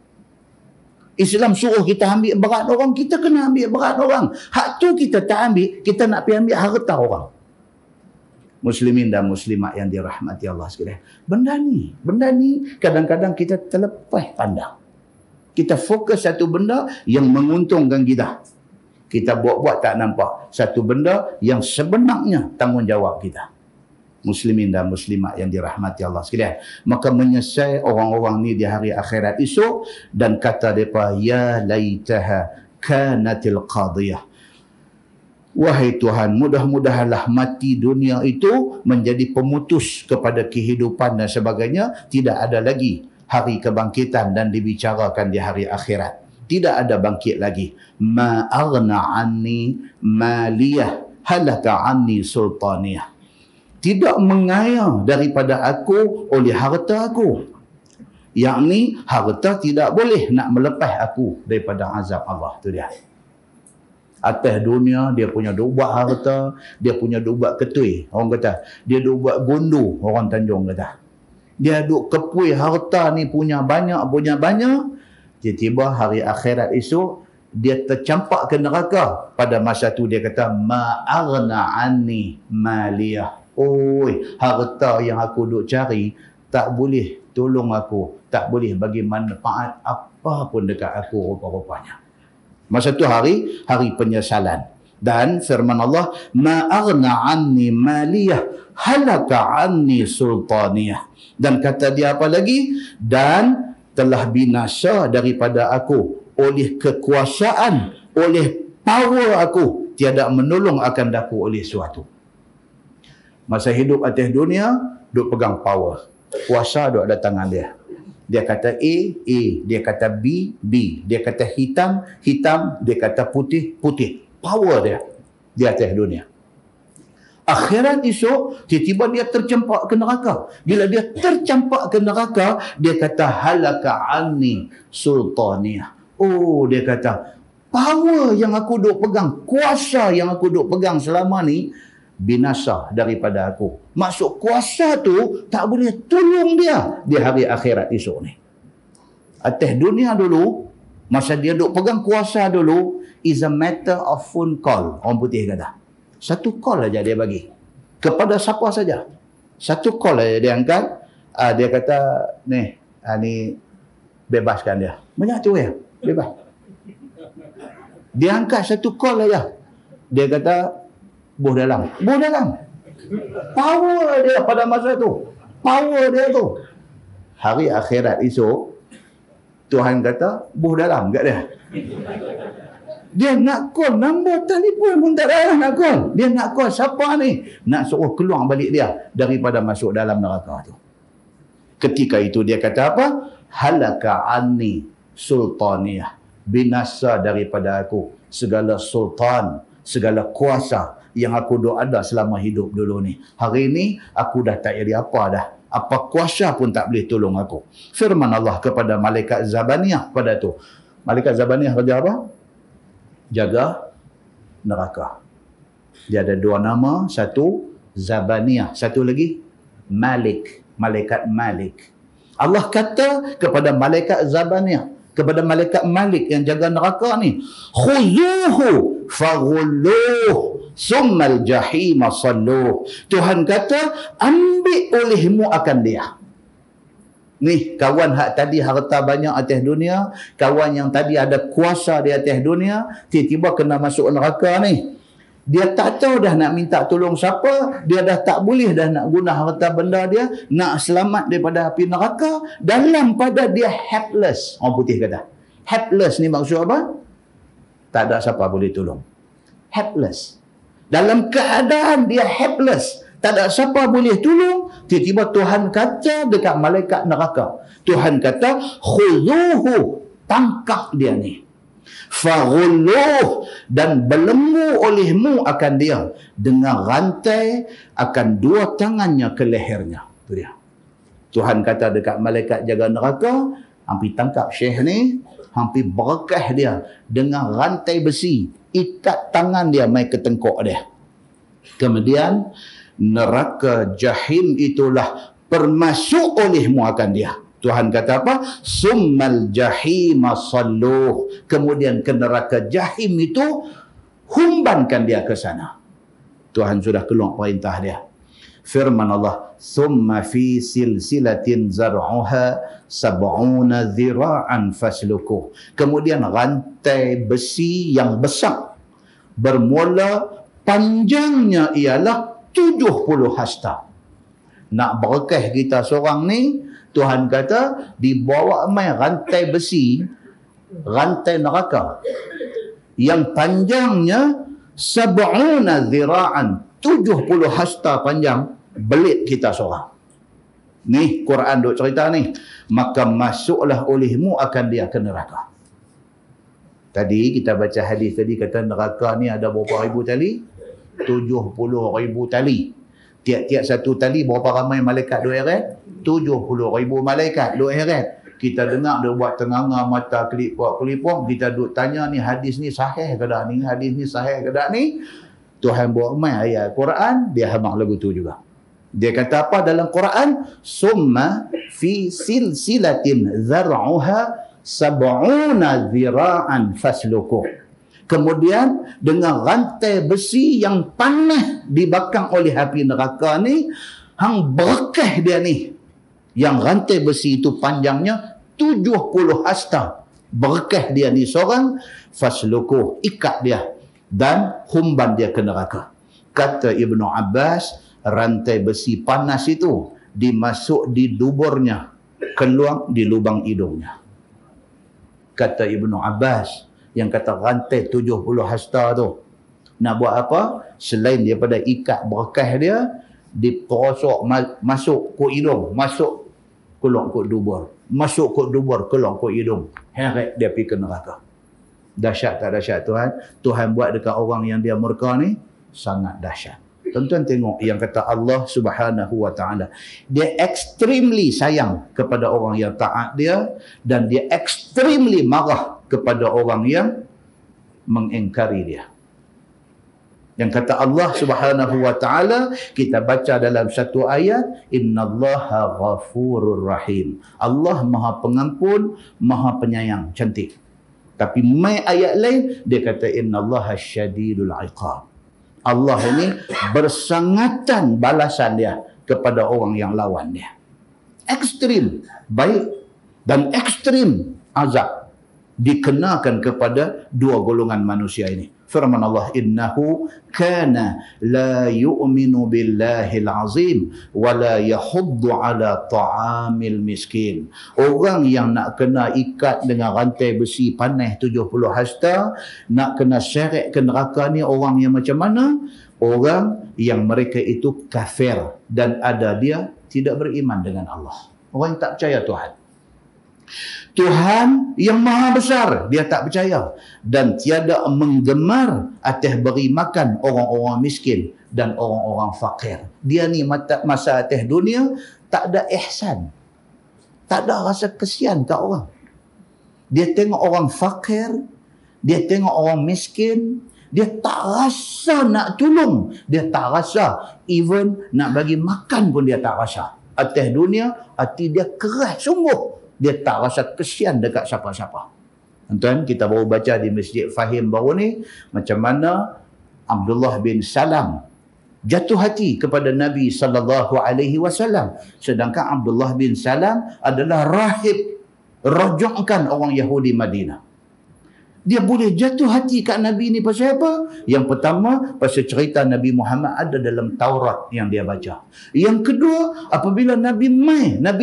Islam suruh kita ambil berat orang, kita kena ambil berat orang. Hak tu kita tak ambil, kita nak pergi ambil harta orang. Muslimin dan muslimat yang dirahmati Allah sekalian. Benda ni kadang-kadang kita terlepas pandang. Kita fokus satu benda yang menguntungkan kita. Kita buat-buat tak nampak satu benda yang sebenarnya tanggungjawab kita. Muslimin dan muslimat yang dirahmati Allah sekalian. Maka menyesal orang-orang ni di hari akhirat esok dan kata mereka, ya laitaha kanatil qadiyah. Wahai Tuhan, mudah-mudahanlah mati dunia itu menjadi pemutus kepada kehidupan dan sebagainya. Tidak ada lagi hari kebangkitan dan dibicarakan di hari akhirat. Tidak ada bangkit lagi. Ma aghna anni maliyah halaka anni sultaniyah. Tidak mengaya daripada aku oleh harta aku. Yakni harta tidak boleh nak melepas aku daripada azab Allah. Itu dia. Atas dunia dia punya duk buat harta, dia punya duk buat ketui. Orang kata, dia duk buat gundu, orang Tanjung kata. Dia duk kepui harta ni punya banyak. Tiba-tiba hari akhirat esok, dia tercampak ke neraka. Pada masa tu dia kata, ma'aghna anni maliyah. Oi, harta yang aku duk cari, tak boleh tolong aku. Tak boleh bagi manfaat apa pun dekat aku rupa-rupanya. Masa tu hari penyesalan. Dan firman Allah, ma aghna anni maliyah halaka anni sultaniyah. Dan kata dia apa lagi? Dan telah binasa daripada aku oleh kekuasaan, oleh power aku, tiada menolong akan daku oleh suatu. Masa hidup atas dunia, duk pegang power. Kuasa duk ada tangan dia. Dia kata A, dia kata B, B. Dia kata hitam, dia kata putih. Power dia di atas dunia. Akhirat esok, tiba-tiba dia tercampak ke neraka. Bila dia tercampak ke neraka, dia kata halaka anni sultaniyah. Oh, dia kata power yang aku duk pegang, kuasa yang aku duk pegang selama ni, binasa daripada aku. Maksud kuasa tu tak boleh tolong dia di hari akhirat esok ni. Atas dunia dulu, masa dia duk pegang kuasa dulu, is a matter of phone call. Orang putih kata. Satu call aja dia bagi. Kepada siapa saja. Satu call aja dia angkat. Dia kata, ni bebaskan dia. Banyak tu ya, bebas. Dia angkat satu call aja. Dia kata, buh dalam. Power dia pada masa tu. Power dia tu. Hari akhirat esok, Tuhan kata, buh dalam kat dia. Dia nak call, nombor telefon pun tak ada nak call. Dia nak call siapa ni? Nak suruh keluar balik dia daripada masuk dalam neraka tu. Ketika itu dia kata apa? Halaka anni sultaniyah. Binasa daripada aku segala sultan, segala kuasa yang aku duk ada selama hidup dulu ni. Hari ni aku dah tak jadi apa dah. Apa kuasa pun tak boleh tolong aku. Firman Allah kepada malaikat Zabaniyah pada tu. Malaikat Zabaniyah kerja apa? Jaga neraka. Dia ada dua nama. Satu Zabaniyah. Satu lagi Malik. malaikat Malik. Allah kata kepada malaikat Zabaniyah, kepada malaikat Malik yang jaga neraka ni, khuzuhu faghulluh summal jahima salluh. Tuhan kata, ambil olehmu akan dia. Ni kawan hak tadi harta banyak atas dunia, kawan yang tadi ada kuasa di atas dunia, tiba-tiba kena masuk neraka ni. Dia tak tahu dah nak minta tolong siapa, dia dah tak boleh dah nak guna harta benda dia, nak selamat daripada api neraka, dalam pada dia helpless. Orang putih kata. Helpless ni maksud apa? Tak ada siapa boleh tolong. Helpless. Dalam keadaan dia helpless, tak ada siapa boleh tolong, tiba-tiba Tuhan kata dekat malaikat neraka. Tuhan kata, khuzuhu, tangkap dia ni. Faghulluh, dan belenggu olehmu akan dia dengan rantai akan dua tangannya ke lehernya. Itu dia. Tuhan kata dekat malaikat jaga neraka, hampir tangkap Syekh ni, hampir berekah dia dengan rantai besi, ikat tangan dia mai ke tengkok dia. Kemudian neraka jahim itulah permasuk olehmu akan dia. Tuhan kata apa? Summal jahima salluh. Kemudian ke neraka jahim itu, humbankan dia ke sana. Tuhan sudah keluar perintah dia. Firman Allah, summa fi silsilatin zar'uha sab'una dhira'an faslukuh. Kemudian rantai besi yang besar, bermula panjangnya ialah 70 hasta. Nak berkah kita seorang ni, Tuhan kata, dibawa mai rantai besi, rantai neraka, yang panjangnya sab'una dhira'an, 70 hasta panjang, belit kita seorang. Ni Quran duk cerita ni. Maka masuklah olehmu akan dia ke neraka. Tadi kita baca hadis tadi, kata neraka ni ada berapa ribu tali? 70,000 tali. Tiap-tiap satu tali berapa ramai malaikat duk heret? 70,000 malaikat duk heret. Kita dengar dia buat tenganga mata kelipuk-kelipuk, kita duk tanya ni hadis ni sahih ke tak ni? Hadis ni sahih ke tak ni? Tuhan buat main ayat Quran, dia hamak lagu tu juga. Dia kata apa dalam Quran? Summa fi silsilatin zar'uha sab'una dhira'an faslukuh. Kemudian dengan rantai besi yang panas dibakar oleh api neraka ni, hang berkah dia ni. Yang rantai besi itu panjangnya 70 hasta. Berkah dia ni seorang, faslukuh, ikat dia dan humban dia ke neraka. Kata Ibnu Abbas, rantai besi panas itu dimasuk di duburnya, keluar di lubang hidungnya. Kata Ibnu Abbas, yang kata rantai 70 hasta tu, nak buat apa? Selain daripada ikat berkah dia, diperosok masuk ke hidung, masuk keluar ke dubur, masuk ke dubur, keluar ke hidung. Heret dia pergi ke neraka. Dahsyat tak dahsyat Tuhan? Tuhan buat dekat orang yang dia murka ni sangat dahsyat. Tuan-tuan tengok yang kata Allah Subhanahu wa taala, dia extremely sayang kepada orang yang taat dia, dan dia extremely marah kepada orang yang mengingkari dia. Yang kata Allah Subhanahu wa taala, kita baca dalam satu ayat, innallaha ghafurur rahim. Allah Maha Pengampun, Maha Penyayang, cantik. Tapi mai ayat lain dia kata innallaha syadidul iqab. Allah ini bersangatan balasan dia kepada orang yang lawan dia. Ekstrim baik dan ekstrim azab dikenakan kepada dua golongan manusia ini. Firman Allah, innahu kana la yu'minu billahil azim wa la yahuddu ala ta'amil miskin. Orang yang nak kena ikat dengan rantai besi panas 70 hasta, nak kena seret ke neraka ni orang yang macam mana? Orang yang mereka itu kafir dan ada dia tidak beriman dengan Allah. Orang yang tak percaya Tuhan. Tuhan yang maha besar, dia tak percaya, dan tiada menggemar atas beri makan orang-orang miskin dan orang-orang fakir. Dia ni masa atas dunia tak ada ihsan, tak ada rasa kesian ke orang. Dia tengok orang fakir, dia tengok orang miskin, dia tak rasa nak tolong, dia tak rasa even nak bagi makan pun dia tak rasa. atas dunia, hati dia keras sungguh. Dia tak rasa kesian dekat siapa-siapa. Tuan, kita baru baca di Masjid Fahim baru ni, macam mana Abdullah bin Salam jatuh hati kepada Nabi SAW. Sedangkan Abdullah bin Salam adalah rahib rajukan orang Yahudi Madinah. Dia boleh jatuh hati kat Nabi ni pasal apa? Yang pertama, pasal cerita Nabi Muhammad ada dalam Taurat yang dia baca. Yang kedua, apabila Nabi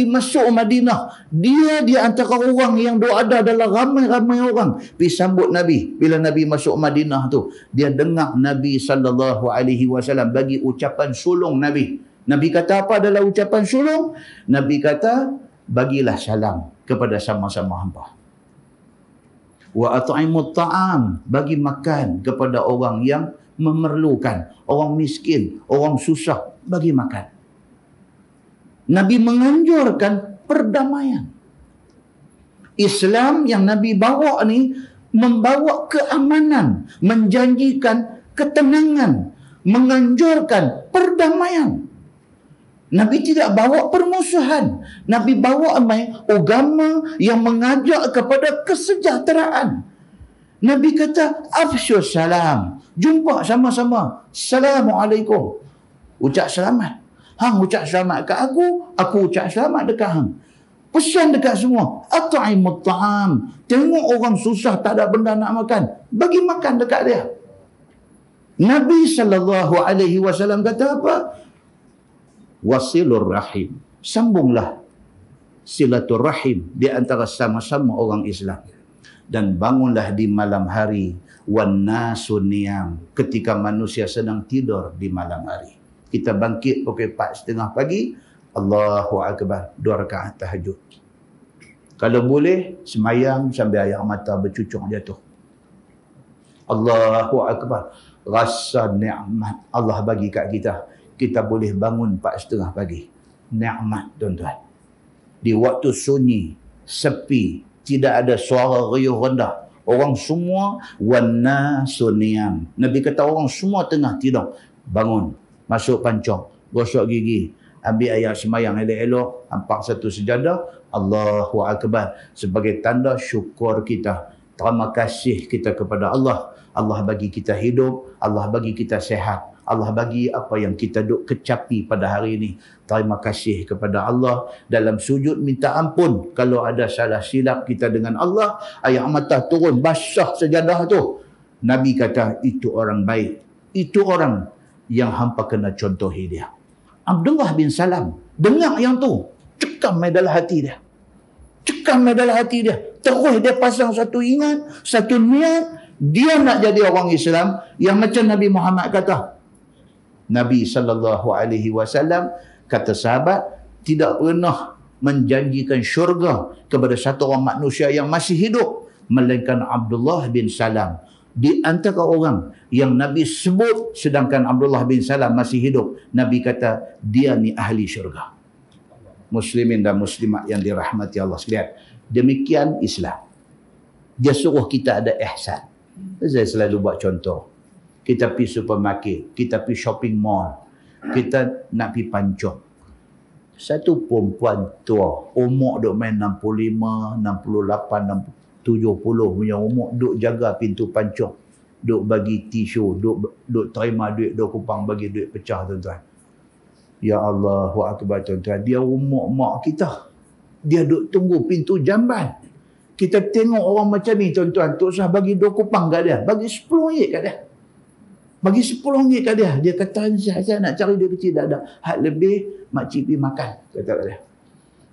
masuk Madinah, dia di antara orang yang ada adalah ramai-ramai orang pergi sambut Nabi. Bila Nabi masuk Madinah tu, dia dengar Nabi SAW bagi ucapan sulung Nabi. Nabi kata apa dalam ucapan sulung? Nabi kata, bagilah salam kepada sama-sama hamba. Wa at'imut ta'am, bagi makan kepada orang yang memerlukan, orang miskin, orang susah, bagi makan. Nabi menganjurkan perdamaian. Islam yang Nabi bawa ni membawa keamanan, menjanjikan ketenangan, menganjurkan perdamaian. Nabi tidak bawa permusuhan. Nabi bawa agama yang mengajak kepada kesejahteraan. Nabi kata, afsyus salam. Jumpa sama-sama. Assalamualaikum. Ucap selamat. Hang ucap selamat kat aku ucap selamat dekat hang. Pesan dekat semua. At'imut ta'am. Tengok orang susah tak ada benda nak makan, bagi makan dekat dia. Nabi SAW kata apa? Wasilur rahim, sambunglah silaturahim di antara sama-sama orang Islam, dan bangunlah di malam hari, wan nasu niyam, ketika manusia sedang tidur di malam hari. Kita bangkit pukul 4:30 pagi, Allahu Akbar, 2 rakaat tahajud. Kalau boleh semayang sambil air mata bercucur jatuh. Allahu Akbar, rasa nikmat Allah bagi kat kita. Kita boleh bangun 4:30 pagi. Nikmat, tuan-tuan. Di waktu sunyi, sepi, tidak ada suara riuh rendah. Orang semua wannasu niyam. Nabi kata orang semua tengah tidur. Bangun, masuk pancong, gosok gigi, ambil ayat semayang elok-elok, nampak satu sejadah, Allahu Akbar, sebagai tanda syukur kita. Terima kasih kita kepada Allah. Allah bagi kita hidup, Allah bagi kita sehat, Allah bagi apa yang kita duk kecapi pada hari ini. Terima kasih kepada Allah. Dalam sujud minta ampun kalau ada salah silap kita dengan Allah. Air mata turun basah sejadah tu. Nabi kata itu orang baik. Itu orang yang hampa kena contohi dia. Abdullah bin Salam dengar yang tu, cekam dalam hati dia. Cekam dalam hati dia. Terus dia pasang satu ingat, satu niat. Dia nak jadi orang Islam yang macam Nabi Muhammad kata. Nabi SAW kata sahabat, tidak pernah menjanjikan syurga kepada satu orang manusia yang masih hidup, melainkan Abdullah bin Salam. Di antara orang yang Nabi sebut sedangkan Abdullah bin Salam masih hidup, Nabi kata dia ni ahli syurga. Muslimin dan muslimat yang dirahmati Allah sekalian, demikian Islam. Dia suruh kita ada ihsan. Saya selalu buat contoh. Kita pergi supermarket, kita pergi shopping mall, kita nak pergi pancong. Satu perempuan tua, umur duk main 65, 68, 70 punya umur, duk jaga pintu pancong, duk bagi tisu, duk terima duit, duk kupang bagi duit pecah, tuan-tuan. Ya Allah, wa akbar, tuan-tuan. Dia umur mak kita. Dia duk tunggu pintu jamban. Kita tengok orang macam ni, tuan-tuan, tak usah bagi 2 kupang kat dia, bagi RM10 kat dia. Bagi RM10 kat dia. Dia kata, saya nak cari dia kecil, tak ada. Hak lebih, makcik pergi makan, kata kat dia.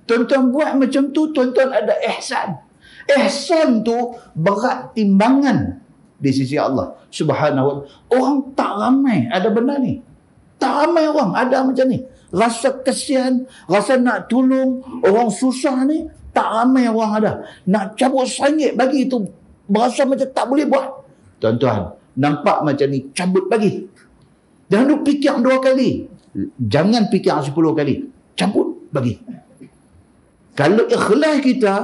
Tuan-tuan buat macam tu, tuan-tuan ada ihsan. Ihsan tu berat timbangan di sisi Allah Subhanahu wa ta'ala. Orang tak ramai ada benda ni. Tak ramai orang ada macam ni. Rasa kesian, rasa nak tolong orang susah ni, tak ramai orang ada. Nak cabut sangit bagi itu, berasa macam tak boleh buat. Tuan-tuan, nampak macam ni, cabut bagi. Jangan duk fikir 2 kali. Jangan fikir 10 kali. Cabut bagi. Kalau ikhlas kita,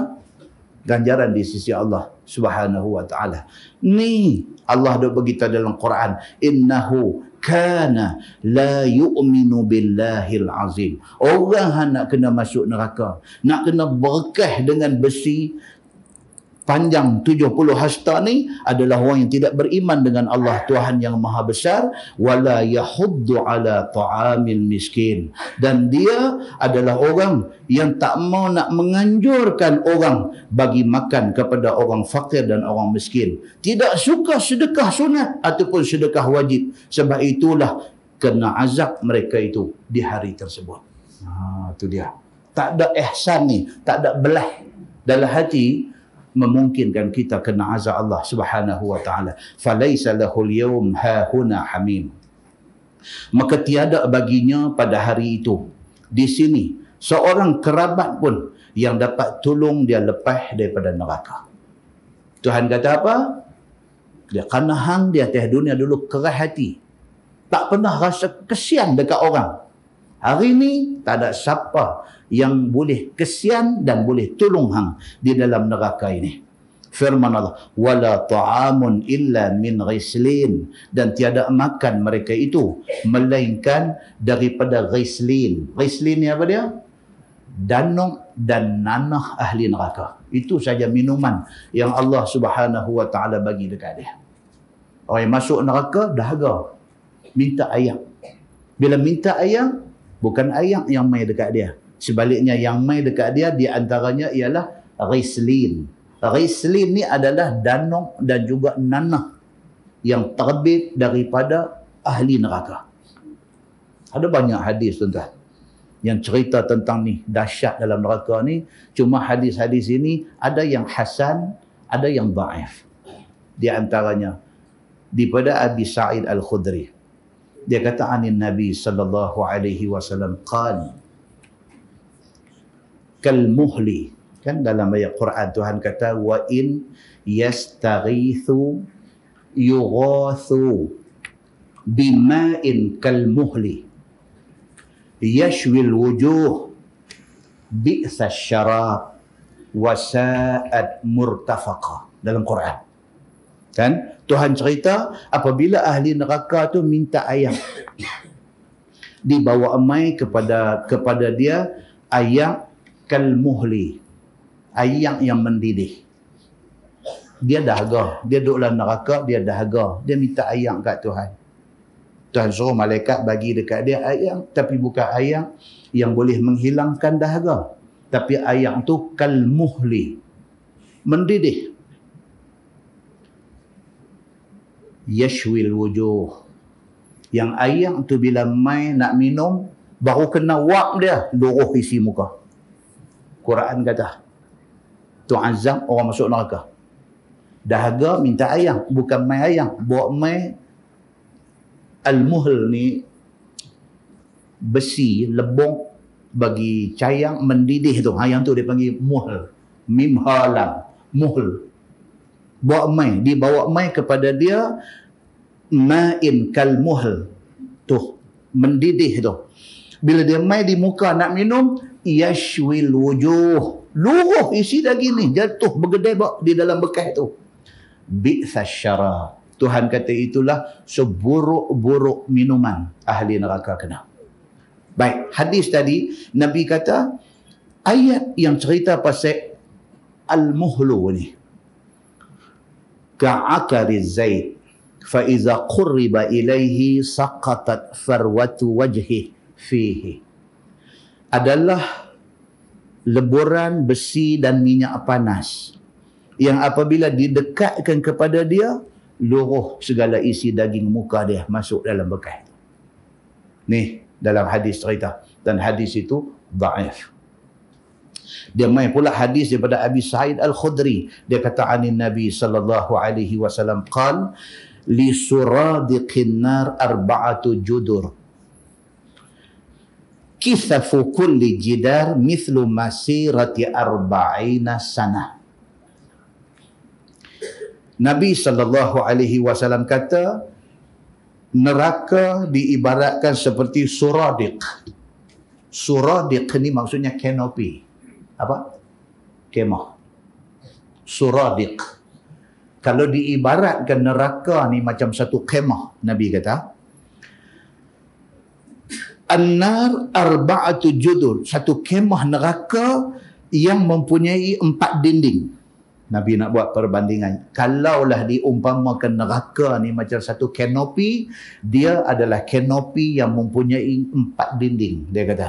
ganjaran di sisi Allah Subhanahu wa taala. Ni Allah dah beritahu dalam Quran, innahu kana la yu'minu billahil azim. Orang nak kena masuk neraka, nak kena berkah dengan besi panjang 70 hasta ni adalah orang yang tidak beriman dengan Allah Tuhan yang Maha Besar, wala yahuddu ala ta'amil miskin, dan dia adalah orang yang tak mau nak menganjurkan orang bagi makan kepada orang fakir dan orang miskin, tidak suka sedekah sunat ataupun sedekah wajib. Sebab itulah kena azab mereka itu di hari tersebut. Itu dia, tak ada ihsan ni, tak ada belah dalam hati, memungkinkan kita kena azab Allah Subhanahu wa taala. Falaisa lahul yawm hahuna hamim. Maka tiada baginya pada hari itu di sini seorang kerabat pun yang dapat tolong dia lepas daripada neraka. Tuhan kata apa? Dia kerana hang dia atas dunia dulu keras hati, tak pernah rasa kesian dekat orang. Hari ni tak ada siapa yang boleh kesian dan boleh tolong hang di dalam neraka ini. Firman Allah, wala ta'amun illa min ghislin, dan tiada makan mereka itu melainkan daripada ghislin. Ghislin ni apa dia? Danuk dan nanah ahli neraka. Itu saja minuman yang Allah Subhanahu wa taala bagi dekat dia. Orang yang masuk neraka dahaga, minta air. Bila minta air, bukan air yang mai dekat dia. Sebaliknya yang mai dekat dia di antaranya ialah ghislin. Ghislin ni adalah danuk dan juga nanah yang terbit daripada ahli neraka. Ada banyak hadis tuan-tuan yang cerita tentang ni, dahsyat dalam neraka ni. Cuma hadis-hadis ini ada yang hasan, ada yang dhaif. Di antaranya daripada Abi Sa'id Al-Khudri. Dia kata anin Nabi sallallahu alaihi wasallam qala kal muhli, kan dalam ayat Quran Tuhan kata wa in yastaghithu yughathu bima'in kal muhli yashwil wujuh bi'sa syarab wa sa'at murtafaqa. Dalam Quran kan Tuhan cerita apabila ahli neraka tu minta air, dibawa mai kepada dia air kal muhli, air yang mendidih. Dia dahaga, dia duduk dalam neraka, dia dahaga, dia minta air kat Tuhan. Tuhan suruh malaikat bagi dekat dia air, tapi bukan air yang boleh menghilangkan dahaga, tapi air tu kal muhli, mendidih. Yashwil wujuh, yang air tu bila mai nak minum baru kena wap dia, luruh isi muka. Quran kata tu azab orang masuk neraka. Dahaga minta air, bukan mai air, bawa mai al-muhl ni besi lebong bagi cayang mendidih tu. Yang tu dia panggil muhl, mim ha lam, muhl. Bawa mai, dibawa mai kepada dia ma'in kal muhl tu, mendidih tu. Bila dia mai di muka nak minum, yashwil wujuh, luruh isi daging ni, jatuh bergedebak di dalam bekas tu. Bi'sa syarab, Tuhan kata itulah seburuk-buruk minuman ahli neraka kena. Baik, hadis tadi Nabi kata ayat yang cerita pasal al-muhlu ni, ka'akari zaid fa iza qurriba ilaihi saqatat farwatu wajhi fihi, adalah leburan besi dan minyak panas yang apabila didekatkan kepada dia, luruh segala isi daging muka dia masuk dalam bekas. Ni dalam hadis cerita, dan hadis itu dhaif. Dia mai pula hadis daripada Abi Sa'id Al-Khudri. Dia kata anin Nabi sallallahu alaihi wasallam qal li suradiqin nar arba'atu judur kithafu kulli jidar mithlu masirati arba'ina sanah. Nabi sallallahu alaihi wasallam kata neraka diibaratkan seperti suradiq. Suradiq ni maksudnya kanopi. Apa? Kemah. suradiq. Kalau diibaratkan neraka ni macam satu kemah, Nabi kata, an-nar arba'atu judur, satu kemah neraka yang mempunyai 4 dinding. Nabi nak buat perbandingan. Kalaulah diumpamakan neraka ni macam satu kanopi, dia adalah kanopi yang mempunyai 4 dinding. Dia kata,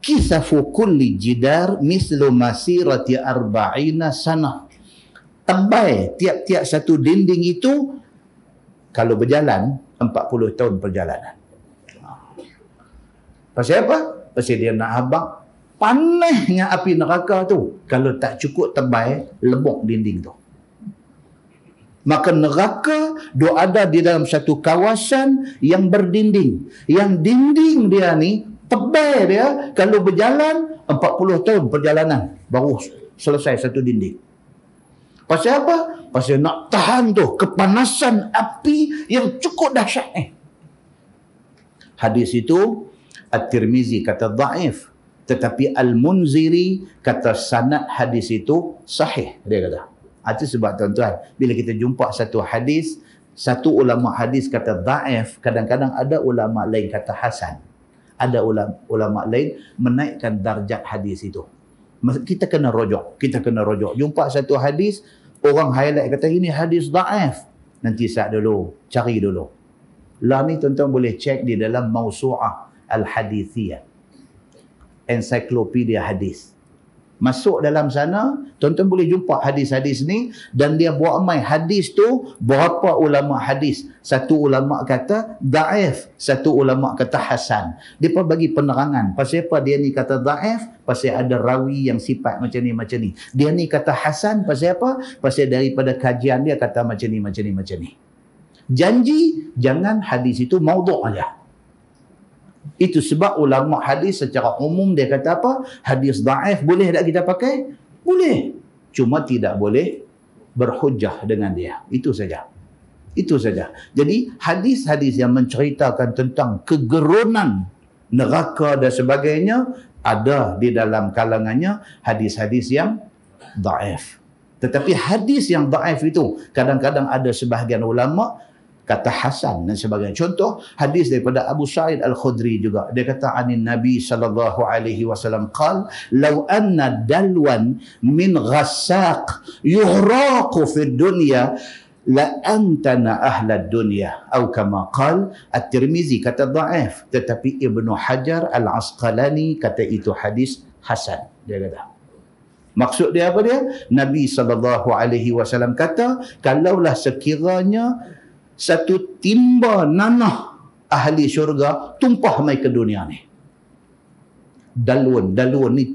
kisafu kulli jidar mislu masirati arba'ina sanah. Tebal tiap-tiap satu dinding itu kalau berjalan 40 tahun perjalanan. Pasal apa? Pasal dia nak habaq panasnya api neraka tu. Kalau tak cukup tebal, lebok dinding tu. Maka neraka dia ada di dalam satu kawasan yang berdinding. Yang dinding dia ni tebal dia, kalau berjalan 40 tahun perjalanan baru selesai satu dinding. Pasal apa? Pasal nak tahan tu kepanasan api yang cukup dahsyat ni. Hadis itu At-Tirmizi kata dhaif, tetapi Al-Munziri kata sanad hadis itu sahih. Dia kata. Itu sebab tuan-tuan, bila kita jumpa satu hadis, satu ulama hadis kata dhaif, kadang-kadang ada ulama lain kata hasan. Ada ulama lain menaikkan darjat hadis itu. Kita kena rojok. Jumpa satu hadis, orang highlight kata ini hadis dhaif. Nanti sat dulu, cari dulu. Lah ni tuan-tuan boleh cek di dalam Mawsu'ah Al-Hadithiyah, ensiklopedia hadis. Masuk dalam sana, tuan-tuan boleh jumpa hadis-hadis ni, dan dia buat mai hadis tu berapa ulama hadis. Satu ulama kata dhaif, satu ulama kata hasan. Dia pun bagi penerangan. Pasal apa dia ni kata dhaif? Pasal ada rawi yang sifat macam ni. Dia ni kata hasan, pasal apa? Pasal daripada kajian dia kata macam ni. Janji jangan hadis itu maudhu' aja. Itu sebab ulama hadis secara umum dia kata apa? Hadis dhaif boleh tak kita pakai? Boleh. Cuma tidak boleh berhujjah dengan dia. Itu saja. Jadi hadis-hadis yang menceritakan tentang kegerunan neraka dan sebagainya, ada di dalam kalangannya hadis-hadis yang dhaif. Tetapi hadis yang dhaif itu kadang-kadang ada sebahagian ulama kata hasan dan sebagainya. Contoh hadis daripada Abu Sa'id Al-Khudri juga. Dia kata anin Nabi sallallahu alaihi wasallam qal law anna dalwan min ghassaq yuhraqu fid dunya la antana ahlad dunya atau kama qal. At-Tirmizi kata dhaif, tetapi Ibnu Hajar Al-Asqalani kata itu hadis hasan. Dia kata, maksud dia apa dia? Nabi sallallahu alaihi wasallam kata, kalaulah sekiranya satu timba nanah ahli syurga tumpah mai ke dunia ni. Dalun ni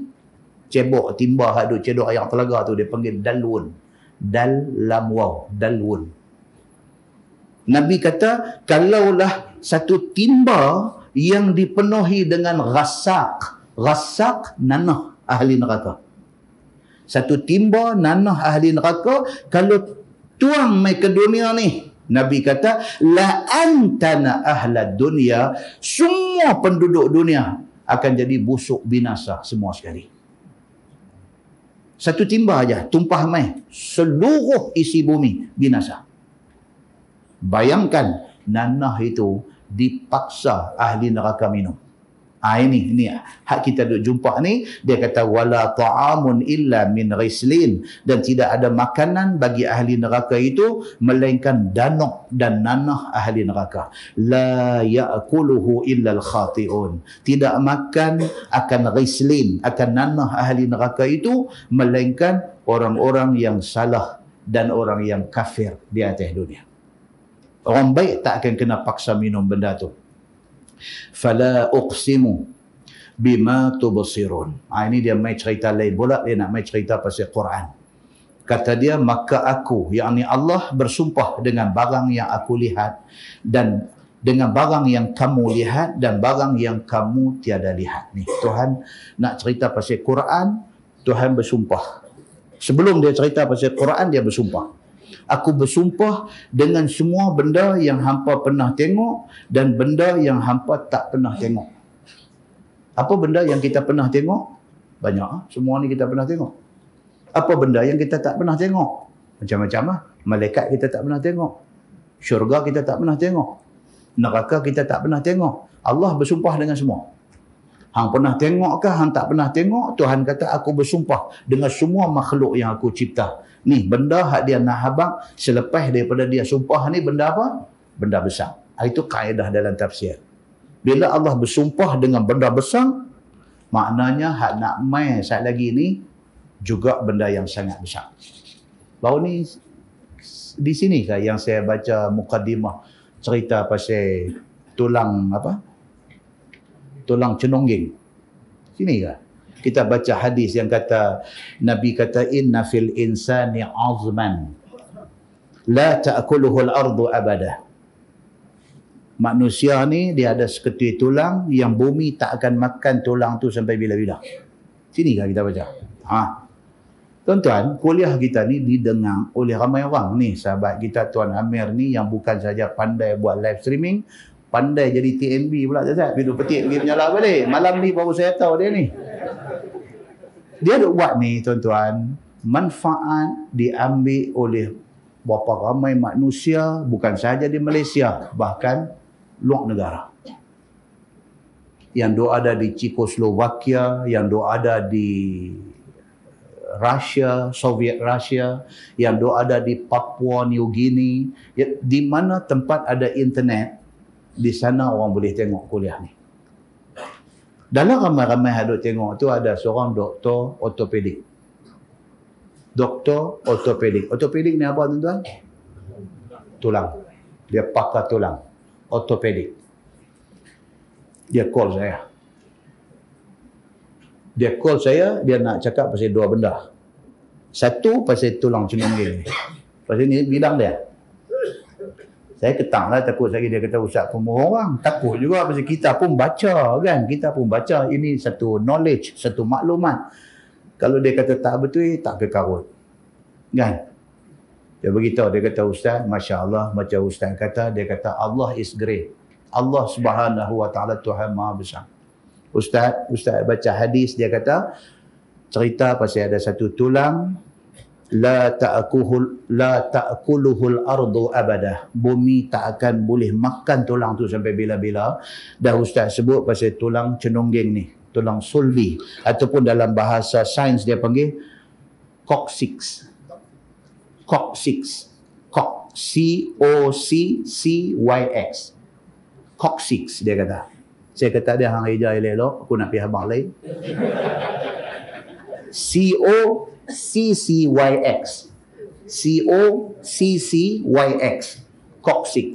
cebok timba hak duk cedok ayam telaga tu dia panggil dalun. Dal lam waw, dalun. Nabi kata kalaulah satu timba yang dipenuhi dengan ghassaq nanah ahli neraka. Satu timba nanah ahli neraka kalau tuang mai ke dunia ni, Nabi kata la antana ahlad dunya, semua penduduk dunia akan jadi busuk binasa semua sekali. Satu timba aja tumpah mai, seluruh isi bumi binasa. Bayangkan nanah itu dipaksa ahli neraka minum. Ini hak kita duk jumpa ni. Dia kata wala ta'amun illa min ghislin, dan tidak ada makanan bagi ahli neraka itu melainkan danuk dan nanah ahli neraka. La ya'kuluhu illa al-khati'un, tidak makan akan ghislin, akan nanah ahli neraka itu melainkan orang-orang yang salah dan orang yang kafir di atas dunia. Orang baik tak akan kena paksa minum benda tu. Fala uqsimu bima tubsirun. Ini dia mai cerita lain pula, dia nak mai cerita pasal Quran. Kata dia, maka aku, yakni Allah bersumpah dengan barang yang aku lihat dan dengan barang yang kamu lihat dan barang yang kamu tiada lihat. Ni Tuhan nak cerita pasal Quran, Tuhan bersumpah. Sebelum dia cerita pasal Quran, dia bersumpah. Aku bersumpah dengan semua benda yang hampa pernah tengok dan benda yang hampa tak pernah tengok. Apa benda yang kita pernah tengok? Banyak. Semua ni kita pernah tengok. Apa benda yang kita tak pernah tengok? Macam-macam lah. Malaikat kita tak pernah tengok. Syurga kita tak pernah tengok. Neraka kita tak pernah tengok. Allah bersumpah dengan semua. Hang pernah tengok ke, hang tak pernah tengok, Tuhan kata aku bersumpah dengan semua makhluk yang aku cipta. Ni benda hak dia nak habang selepas daripada dia sumpah ni benda apa? Benda besar. Itu kaedah dalam tafsir. Bila Allah bersumpah dengan benda besar, maknanya hak nak mai saat lagi ni juga benda yang sangat besar. Baru ni di sini kan yang saya baca mukaddimah cerita pasal tulang apa? Tulang cenongging. Sini kan? Kita baca hadis yang kata, Nabi kata, inna fil insani azman la ta'kuluhu al-ardu abada. Manusia ni dia ada seketui tulang yang bumi tak akan makan tulang tu sampai bila-bila. Sini kan kita baca. Tuan-tuan, kuliah kita ni didengar oleh ramai orang ni. Sahabat kita Tuan Amir ni yang bukan saja pandai buat live streaming, pandai jadi TNB pula Ustaz. Bila petik pergi menyala balik. Malam ni baru saya tahu dia ni. Dia duk buat ni tuan-tuan, manfaat diambil oleh berapa ramai manusia, bukan sahaja di Malaysia, bahkan luar negara. Yang duk ada di Czechoslovakia, yang duk ada di Russia, Soviet Russia, yang duk ada di Papua New Guinea, di mana tempat ada internet, di sana orang boleh tengok kuliah ni. Dalam ramai-ramai yang duk tengok tu ada seorang doktor ortopedik. Doktor ortopedik. Ortopedik ni apa tuan-tuan? Tulang. Dia pakar tulang. Ortopedik. Dia call saya. Dia nak cakap pasal dua benda. Satu pasal tulang cenongging. Pasal ni bidang dia. Saya ketang lah, takut lagi dia kata Ustaz pemohon orang. Takut juga pasal kita pun baca kan. Kita pun baca. Ini satu knowledge, satu maklumat. Kalau dia kata tak betul, tak kekarut. Kan? Dia beritahu, dia kata Ustaz, Masya Allah, macam Ustaz kata, dia kata Allah is great. Allah Subhanahu Wa Ta'ala Tuhan Maha Besar. Ustaz baca hadis, dia kata, cerita pasal ada satu tulang, la ta'kuluhul ardu abada. Bumi tak akan boleh makan tulang tu sampai bila-bila. Dah Ustaz sebut pasal tulang cenongging ni, tulang sulbi, ataupun dalam bahasa sains dia panggil coccyx. Coccyx. C-O-C-C-Y-X. Coccyx dia kata. Saya kata dia hang eja elok, aku nak pergi habang lain. C-O-C-C-Y-X. C-O-C-C-Y-X. Coccyx.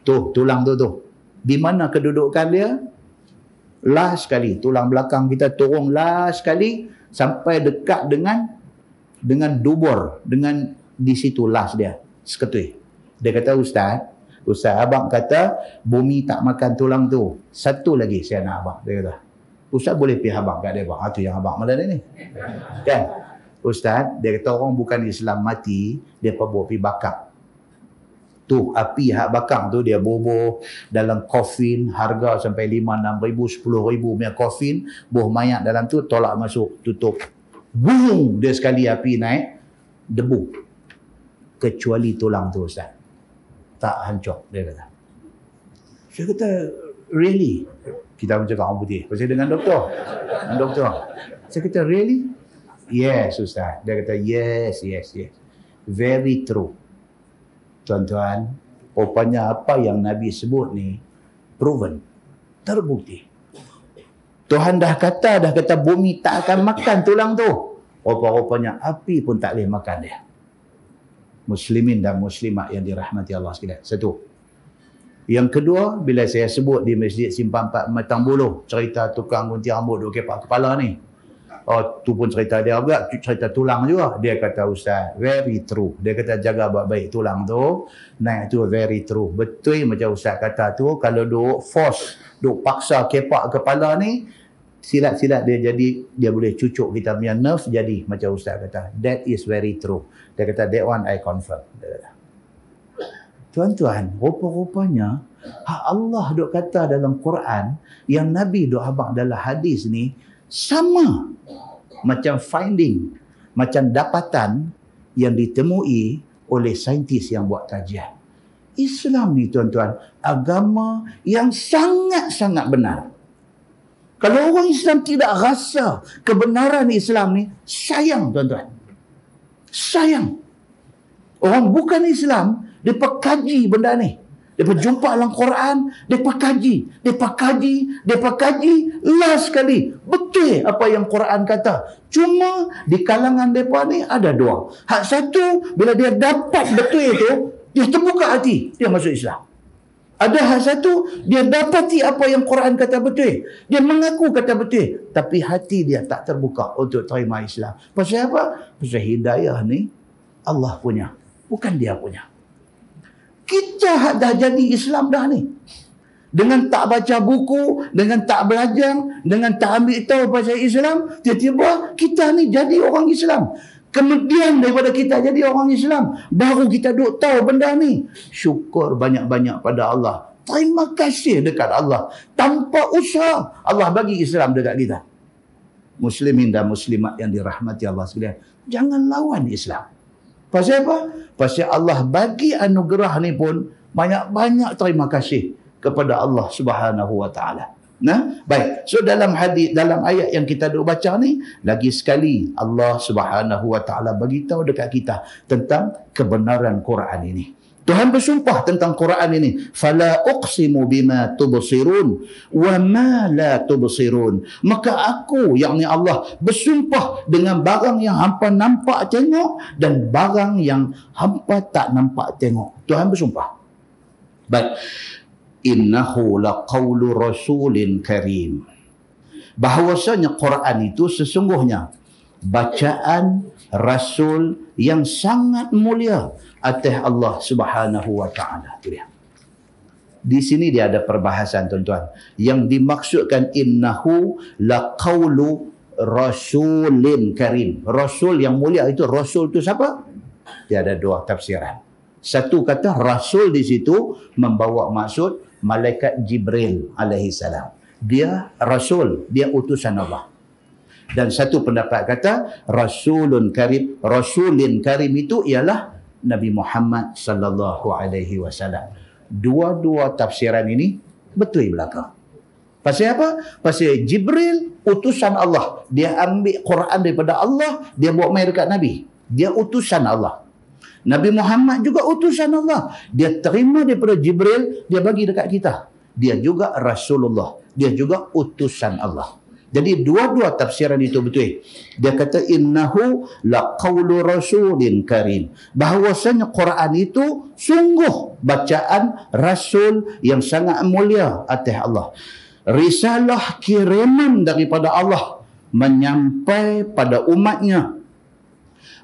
Tulang tu. Di mana kedudukan dia? Last sekali. Tulang belakang kita turun last sekali sampai dekat dengan dubur. Dengan di situ last dia. Seketui. Dia kata Ustaz abang kata bumi tak makan tulang tu. Satu lagi saya nak abang. Dia kata Ustaz boleh pergi abang kat dia bang. Itu yang abang malam ni. Kan? Ustaz, dia kata orang bukan Islam mati, dia bawa pergi bakar. Tu api hak bakar tu dia bobor dalam kofin, harga sampai 5-6 ribu, 10 ribu punya kofin, buah mayat dalam tu tolak masuk, tutup. Boom, dia sekali api naik, debu. Kecuali tulang tu Ustaz. Tak hancur, dia kata. Saya kata, really? Kita macam orang putih. Pasal dengan doktor. Saya kata, really? Yes, Ustaz. Dia kata, yes. Very true. Tuan-tuan, rupanya apa yang Nabi sebut ni, proven. Terbukti. Tuhan dah kata bumi tak akan makan tulang tu. Rupa-rupanya api pun tak boleh makan dia. Muslimin dan muslimat yang dirahmati Allah sekalian. Satu. Yang kedua, bila saya sebut di Masjid Simpang 4 Matang Buluh, cerita tukang gunting rambut duk kepak kepala ni. Oh, tu pun cerita dia juga, cerita tulang juga. Dia kata Ustaz, very true. Dia kata jaga baik-baik tulang tu. Naik tu very true. Betul macam Ustaz kata tu, kalau duk force, duk paksa kepak kepala ni, silat-silat dia jadi, dia boleh cucuk kita punya nerve jadi macam Ustaz kata. That is very true. Dia kata, that one I confirm. Dia kata. Tuan-tuan, rupa-rupanya Allah duk kata dalam Quran, yang Nabi duk abang dalam hadis ni, sama macam finding macam dapatan yang ditemui oleh saintis yang buat kajian. Islam ni tuan-tuan, agama yang sangat-sangat benar. Kalau orang Islam tidak rasa kebenaran Islam ni, sayang tuan-tuan. Sayang. Orang bukan Islam, mereka kaji benda ni. Mereka jumpa dalam Quran, mereka kaji, last sekali. Betul apa yang Quran kata. Cuma di kalangan mereka ni ada dua. Hak satu, bila dia dapat betul itu, dia terbuka hati, dia masuk Islam. Ada hal satu, dia dapati apa yang Quran kata betul. Dia mengaku kata betul. Tapi hati dia tak terbuka untuk terima Islam. Pasal apa? Pasal hidayah ni Allah punya. Bukan dia punya. Kita dah jadi Islam dah ni. Dengan tak baca buku, dengan tak belajar, dengan tak ambil tahu pasal Islam, tiba-tiba kita ni jadi orang Islam. Kemudian daripada kita jadi orang Islam, baru kita duk tahu benda ni. Syukur banyak-banyak pada Allah. Terima kasih dekat Allah. Tanpa usaha, Allah bagi Islam dekat kita. Muslimin dan muslimat yang dirahmati Allah sekalian, jangan lawan Islam. Pasal apa? Pasal Allah bagi anugerah ni pun banyak-banyak terima kasih kepada Allah Subhanahu wa taala. Nah, baik. So dalam hadis, dalam ayat yang kita duk baca ni, lagi sekali Allah Subhanahu wa taala bagi tahu dekat kita tentang kebenaran Quran ini. Tuhan bersumpah tentang Quran ini, fala uqsimu bima tubsirun wa ma la tubsirun. Maka aku, yakni Allah, bersumpah dengan barang yang hampa nampak tengok dan barang yang hampa tak nampak tengok. Tuhan bersumpah. Baik. Innahu laqawlu rasulin karim. Bahawasanya Quran itu sesungguhnya bacaan Rasul yang sangat mulia atas Allah Subhanahu wa taala. Di sini dia ada perbahasan tuan-tuan. Yang dimaksudkan innahu laqawlu rasulin karim. Rasul yang mulia itu, Rasul itu siapa? Dia ada dua tafsiran. Satu kata Rasul di situ membawa maksud Malaikat Jibril alaihi salam. Dia Rasul, dia utusan Allah. Dan satu pendapat kata Rasulun Karim, Rasulin Karim itu ialah Nabi Muhammad sallallahu alaihi wasallam. Dua-dua tafsiran ini betul belaka. Pasal apa? Pasal Jibril utusan Allah. Dia ambil Quran daripada Allah, dia bawa mai dekat Nabi. Dia utusan Allah. Nabi Muhammad juga utusan Allah. Dia terima daripada Jibril, dia bagi dekat kita. Dia juga Rasulullah. Dia juga utusan Allah. Jadi dua-dua tafsiran itu betul. Dia kata innahu laqawlu rasulin karim. Bahawasanya Quran itu sungguh bacaan Rasul yang sangat mulia atas Allah. Risalah kiriman daripada Allah menyampai pada umatnya.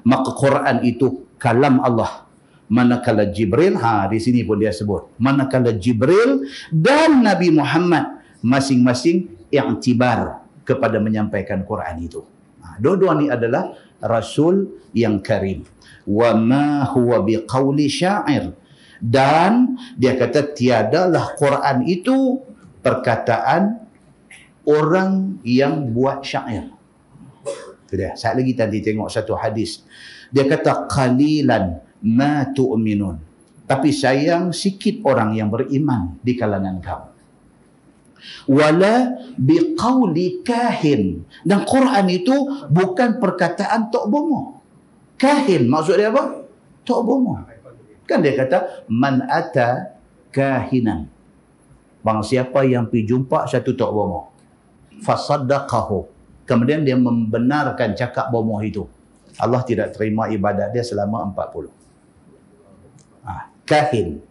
Maka Quran itu kalam Allah. Manakala Jibril, di sini pun dia sebut, manakala Jibril dan Nabi Muhammad masing-masing i'tibar kepada menyampaikan Quran itu. Dua-dua ni adalah Rasul yang karim. Wa ma huwa biqauli syair. Dan dia kata tiadalah Quran itu perkataan orang yang buat syair. Itu dia. Saat lagi tadi tengok satu hadis. Dia kata qalilan ma tu'minun. Tapi sayang sikit orang yang beriman di kalangan kamu. Wala biqauli kahin. Dan Quran itu bukan perkataan tok bomo. Kahin maksud dia apa? Tok bomo. Kan dia kata man ata kahinan. Bang siapa yang pergi jumpa satu tok bomo, fasaddaqahu, kemudian dia membenarkan cakap bomo itu, Allah tidak terima ibadat dia selama 40. Kahin.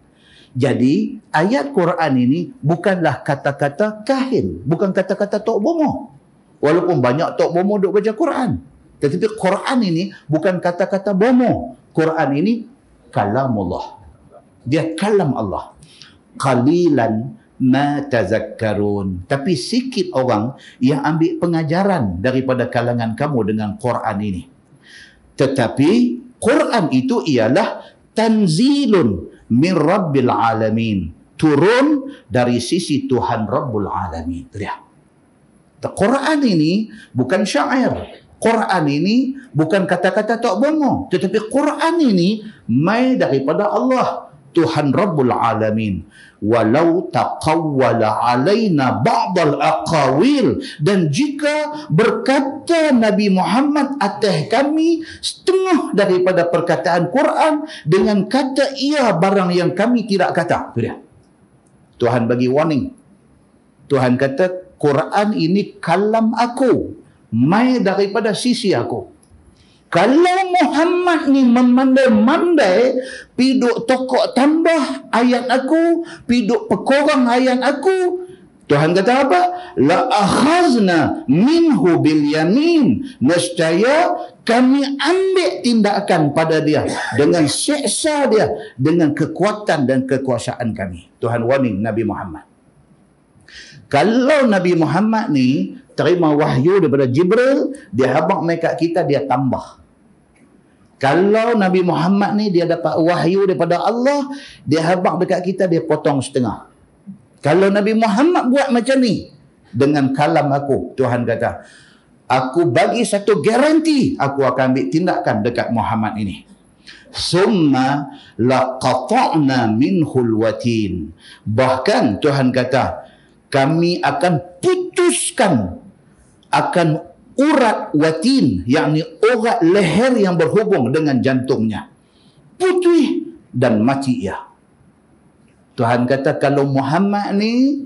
Jadi ayat Quran ini bukanlah kata-kata kahin, bukan kata-kata tok bomo. Walaupun banyak tok bomo duk baca Quran, tetapi Quran ini bukan kata-kata bomo. Quran ini kalamullah. Dia kalam Allah. Qalilan ma tazakkarun. Tapi sikit orang yang ambil pengajaran daripada kalangan kamu dengan Quran ini. Tetapi Quran itu ialah tanzilun min rabbil alamin. Turun dari sisi Tuhan Rabbul Alamin. Itu dia. Quran ini bukan syair. Quran ini bukan kata-kata tok bomo, tetapi Quran ini mai daripada Allah, Tuhan Rabbul Alamin. Walau taqawwala alaina ba'dal aqawil, dan jika berkata Nabi Muhammad atas kami setengah daripada perkataan Quran dengan kata ia barang yang kami tidak kata. Itu dia. Tuhan bagi warning. Tuhan kata Quran ini kalam aku, mai daripada sisi aku. Kalau Muhammad ni memandai-mandai piduk tokok tambah ayat aku, piduk pekorang ayat aku, Tuhan kata apa? La akhazna minhu bil yamin, nescaya kami ambil tindakan pada dia dengan seksa dia dengan kekuatan dan kekuasaan kami. Tuhan warning Nabi Muhammad. Kalau Nabi Muhammad ni terima wahyu daripada Jibril, dia habaq mai kat kita, dia tambah. Kalau Nabi Muhammad ni dia dapat wahyu daripada Allah, dia habaq dekat kita, dia potong setengah. Kalau Nabi Muhammad buat macam ni dengan kalam aku, Tuhan kata, aku bagi satu garanti, aku akan ambil tindakan dekat Muhammad ini. Summa laqata'na minhul watin. Bahkan Tuhan kata, kami akan putuskan akan urat watin, yakni urat leher yang berhubung dengan jantungnya, putih dan mati ia. Tuhan kata kalau Muhammad ni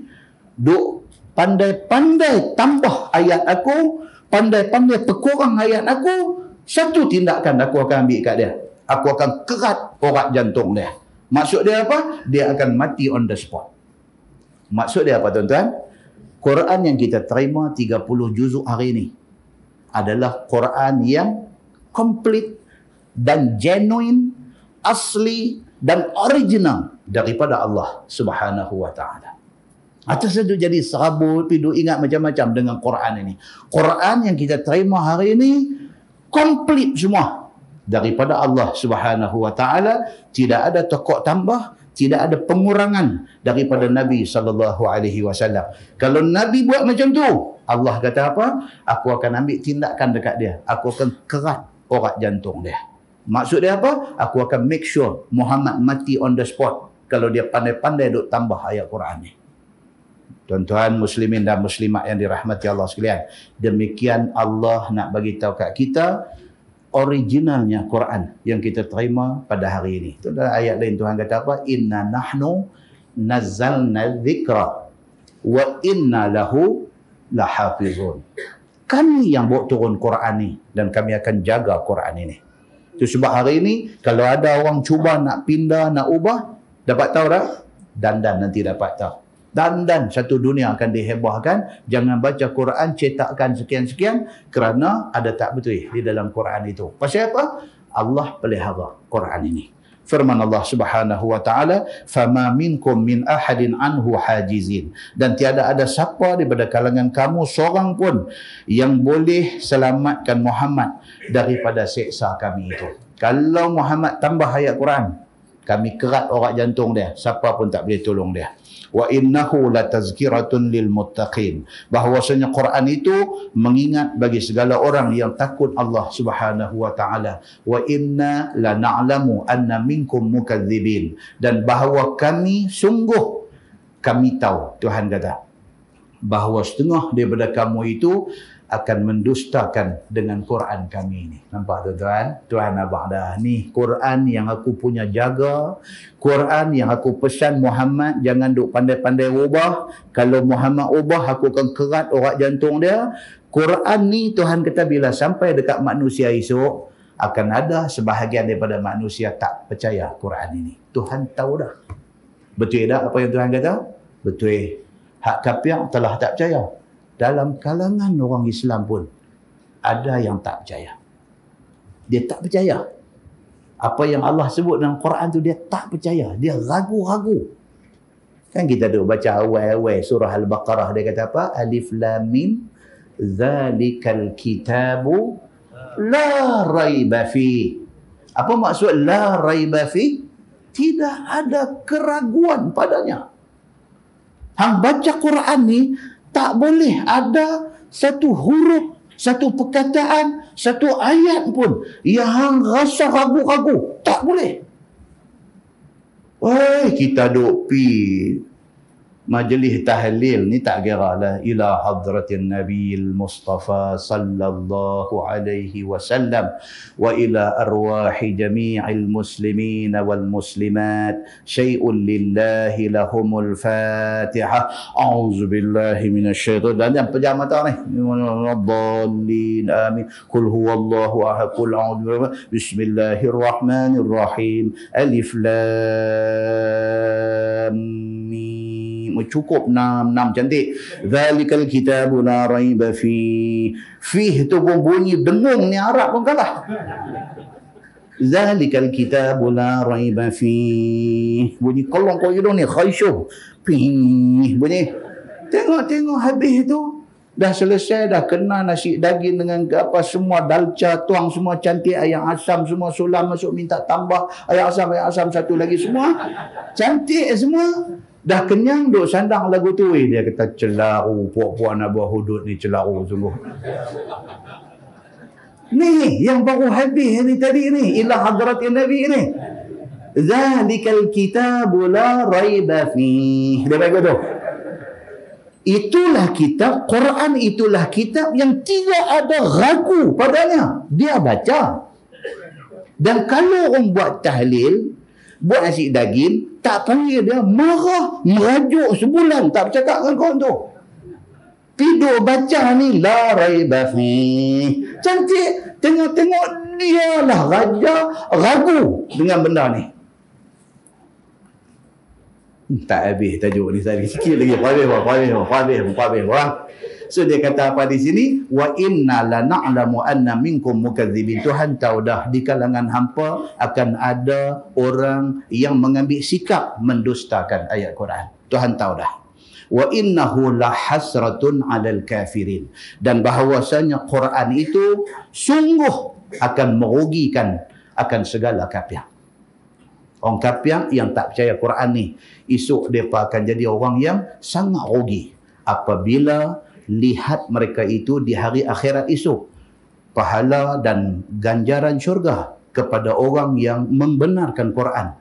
duk pandai-pandai tambah ayat aku, pandai-pandai pekurang ayat aku, satu tindakan aku akan ambil kat dia, aku akan kerat urat jantung dia. Maksud dia apa? Dia akan mati on the spot. Maksud dia apa tuan-tuan? Quran yang kita terima 30 juzuk hari ini adalah Quran yang komplit dan genuine, asli dan original daripada Allah Subhanahu wa taala. Atas itu jadi serabut, pidu ingat macam-macam dengan Quran ini. Quran yang kita terima hari ini komplit semua daripada Allah Subhanahu wa taala, tidak ada tokok tambah, tidak ada pengurangan daripada Nabi SAW. Kalau Nabi buat macam tu, Allah kata apa? Aku akan ambil tindakan dekat dia. Aku akan kerat urat jantung dia. Maksud dia apa? Aku akan make sure Muhammad mati on the spot kalau dia pandai-pandai duk tambah ayat Quran ni. Tuan-tuan muslimin dan muslimat yang dirahmati Allah sekalian, demikian Allah nak bagi tahu kat kita originalnya Quran yang kita terima pada hari ini. Itu dalam ayat lain Tuhan kata apa? Inna nahnu nazzalna dzikra wa inna lahu lahafizun. Kami yang bawa turun Quran ni dan kami akan jaga Quran ini. Itu sebab hari ini kalau ada orang cuba nak pindah, nak ubah, dapat tahu tak? Dandan nanti dapat tahu. Dan satu dunia akan dihebahkan. Jangan baca Quran cetakkan sekian-sekian kerana ada tak betul di dalam Quran itu. Pasal apa? Allah pelihara Quran ini. Firman Allah Subhanahu wa taala, "Fama minkum min ahadin anhu hajizin." Dan tiada ada siapa daripada kalangan kamu seorang pun yang boleh selamatkan Muhammad daripada seksa kami itu. Kalau Muhammad tambah ayat Quran, kami kerat urat jantung dia, siapa pun tak boleh tolong dia. Wa innahu latazkiratun lil muttaqin. Bahwasanya Quran itu mengingat bagi segala orang yang takut Allah Subhanahu wa taala. Wa inna la na'lamu anna minkum mukadzibin. Dan bahawa kami sungguh kami tahu, Tuhan kata, bahawa setengah daripada kamu itu akan mendustakan dengan Quran kami ini. Nampak tuan-tuan? Tuhan abang dah. Ni Quran yang aku punya jaga. Quran yang aku pesan Muhammad jangan duk pandai-pandai ubah. Kalau Muhammad ubah, aku akan kerat urat jantung dia. Quran ni Tuhan kata bila sampai dekat manusia esok, akan ada sebahagian daripada manusia tak percaya Quran ini. Tuhan tahu dah. Betul tak apa yang Tuhan kata? Betul. Hak kafir telah tak percaya. Dalam kalangan orang Islam pun ada yang tak percaya. Dia tak percaya. Apa yang Allah sebut dalam Quran tu dia tak percaya. Dia ragu-ragu. Kan kita duk baca awal-awal surah Al-Baqarah, dia kata apa? Alif Lam Mim Zalikal kitabu la raiba fi. Apa maksud la raiba fi? Tidak ada keraguan padanya. Hang baca Quran ni tak boleh ada satu huruf satu perkataan, satu ayat pun yang hang rasa ragu-ragu, tak boleh. Woi, kita duk pi majlis tahlil ni tak kira lah ila hadratin nabiyil mustafa sallallahu alaihi wasallam wa ila arwahi jami'il muslimin wal muslimat syai'un lillahi lahumul fatihah a'udzu billahi minasyaitonir rajim. Dan pejam mata ni waladdallin amin qul huwallahu ahad qul a'udzu bismillahirrahmanirrahim alif lam mim. Cukup 6 cantik. Zalikal kitabu la raiba fi. Fi tu pun bunyi dengung ni Arab pun kalah. Zalikal kitabu la raiba fi. Bunyi kolong kau hidung ni khaisyuh. Fi bunyi. Tengok habis tu dah selesai, dah kena nasi daging dengan apa semua, dalca tuang semua cantik, ayam asam semua, sulam masuk minta tambah, ayam asam satu lagi semua cantik semua. Dah kenyang duk sandang lagu tu, dia kata celau puak-puak nak buat hudud ni, celau sungguh. Ni yang baru habis ni tadi ni, ila hadratin nabi ni. Zalikal kitabu la raiba fi. Dia baca tu. Itulah kitab Quran, itulah kitab yang tidak ada ragu padanya. Dia baca. Dan kalau orang buat tahlil, buat nasi daging, tak panggil dia, marah, merajuk sebulan, tak bercakap dengan kau tu. Tidur baca ni, la raiba fi. Cantik, tengok-tengok dia lah raja ragu dengan benda ni. Tak habis tajuk ni tadi. Sikit lagi, habis. So dia kata apa di sini? Wa inna la na'lamu anna minkum mukadzibin. Tuhan tahu dah di kalangan hampa akan ada orang yang mengambil sikap mendustakan ayat Quran. Tuhan tahu dah. Wa innahu la hasratun 'alal kafirin. Dan bahawasanya Quran itu sungguh akan merugikan akan segala kafir. Orang kafir yang tak percaya Quran ni, esok mereka akan jadi orang yang sangat rugi apabila lihat mereka itu di hari akhirat esok. Pahala dan ganjaran syurga kepada orang yang membenarkan Quran.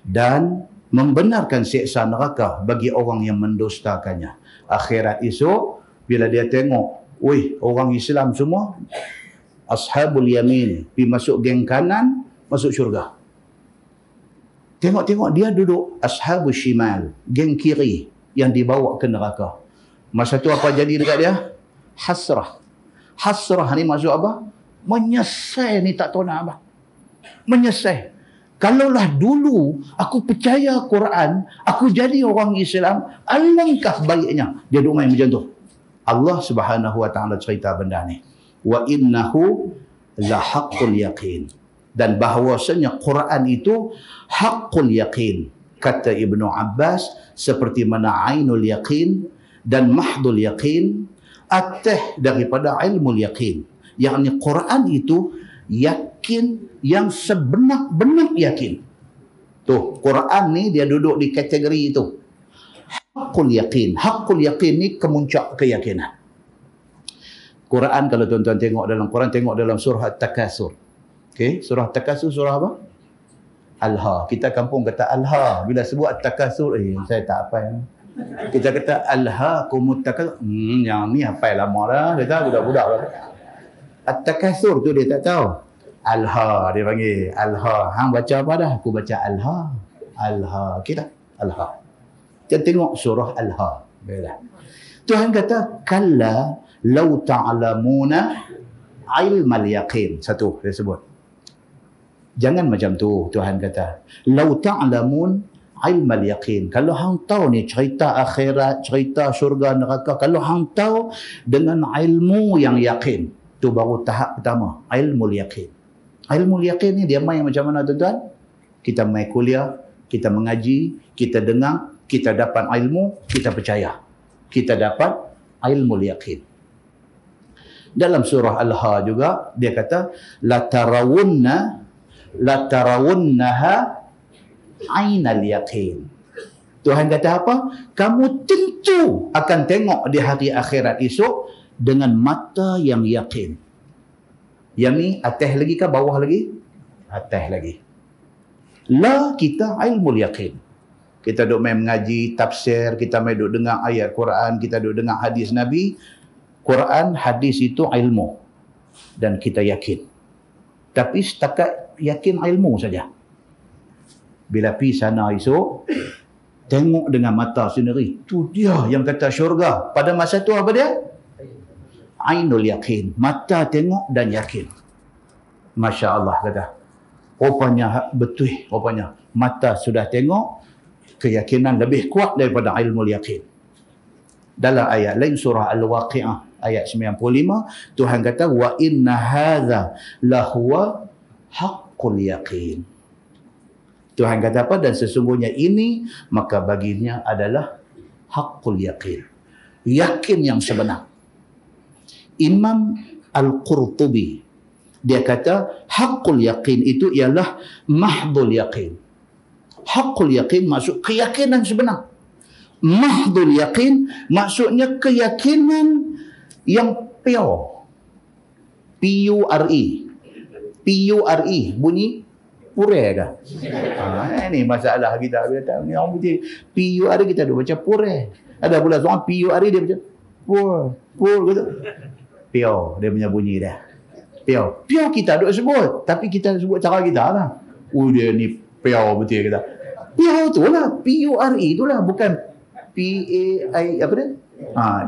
Dan membenarkan siksa neraka bagi orang yang mendustakannya. Akhirat esok, bila dia tengok, wih, orang Islam semua, ashabul yamin, pergi masuk geng kanan, masuk syurga. Tengok-tengok dia duduk ashabul shimal, geng kiri, yang dibawa ke neraka. Masa tu apa jadi dekat dia? Hasrah. Hasrah ni maksud apa? Menyesal ni tak tahu nak apa. Menyesal. Kalaulah dulu aku percaya Quran, aku jadi orang Islam, alangkah baiknya. Dia duk main macam tu. Allah Subhanahu wa taala cerita benda ni. Wa innahu la haqqul yaqin. Dan bahawasanya Quran itu haqqul yaqin. Kata Ibnu Abbas, seperti mana ainul yaqin dan mahdul yaqin, atah daripada ilmu yaqin. Yakni Quran itu yakin yang sebenar-benar yakin. Tuh, Quran ni dia duduk di kategori itu. Haqqul yaqin. Haqqul yaqin ni kemuncak keyakinan. Quran, kalau tuan-tuan tengok dalam Quran, tengok dalam surah At-Takasur. Okey, surah At-Takasur surah apa? Alha. Kita kampung kata Alha. Bila sebut At-Takasur, saya tak apa yang kita kata alhaakumut takasur. Yang ni hafal lama dah. Kita budak-budak lah. At-Takasur tu dia tak tahu. Alha dia panggil. Alha. Hang baca apa dah? Aku baca Alha. Alha. Kita Alha. Kita tengok surah Alha. Tuhan kata, kalla law ta'lamuna ilmal yaqin. Satu dia sebut. Jangan macam tu, Tuhan kata. Law ta'lamun ilmal yaqin. Kalau hang tahu ni cerita akhirat, cerita syurga neraka, kalau hang tahu dengan ilmu yang yakin, tu baru tahap pertama, ilmu yaqin. Ilmu yaqin ni dia main macam mana tuan-tuan? Kita main kuliah, kita mengaji, kita dengar, kita dapat ilmu, kita percaya. Kita dapat ilmu yaqin. Dalam surah Al-Ha juga dia kata la tarawunnaha ainal yaqin. Tuhan kata apa? Kamu tentu akan tengok di hari akhirat esok dengan mata yang yakin. Yang ni atas lagi ke bawah lagi? Atas lagi. La kita ilmu yakin. Kita duk main mengaji tafsir, kita main duk dengar ayat Quran, kita duk dengar hadis Nabi. Quran, hadis itu ilmu. Dan kita yakin. Tapi setakat yakin ilmu saja. Bila pergi sana esok, tengok dengan mata sendiri. Tu dia yang kata syurga. Pada masa tu apa dia? Ainul yakin. Mata tengok dan yakin. Masya Allah kata. Rupanya betul. Rupanya mata sudah tengok, keyakinan lebih kuat daripada ilmu yakin. Dalam ayat lain surah Al-Waqi'ah ayat 95, Tuhan kata wa inna hadza lahuwa haqqul yaqin. Tuhan kata apa? Dan sesungguhnya ini maka baginya adalah haqqul yaqin. Yakin yang sebenar. Imam Al-Qurtubi dia kata haqqul yaqin itu ialah mahdul yaqin. Haqqul yaqin maksud keyakinan sebenar. Mahdul yaqin maksudnya keyakinan yang pure. P-U-R-E. P-U-R-E bunyi pure ke? Ini masalah kita. Ni orang putih P-U-R-E kita ada baca pure. Ada pula seorang P-U-R-E dia baca pure. Pure gitu. Pure dia punya bunyi dia. Pure. Pure kita duk sebut. Tapi kita sebut cara kita lah. Dia ni pure betul kita. Pure tu lah. P-U-R-E tu lah. Bukan P-A-I apa dia?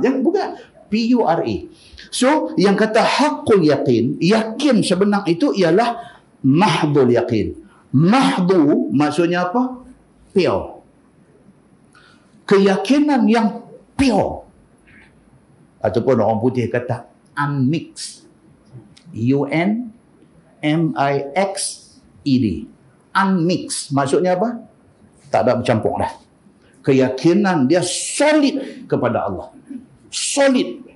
Jangan bukan. P-U-R-E. So, yang kata haqqul yaqin, yakin sebenar itu ialah mahdul yaqin. Mahdu maksudnya apa? Pure. Keyakinan yang pure. Ataupun orang putih kata unmixed. U-N-M-I-X-E-D. Unmixed. Maksudnya apa? Tak ada bercampur dah. Keyakinan dia solid kepada Allah. Solid.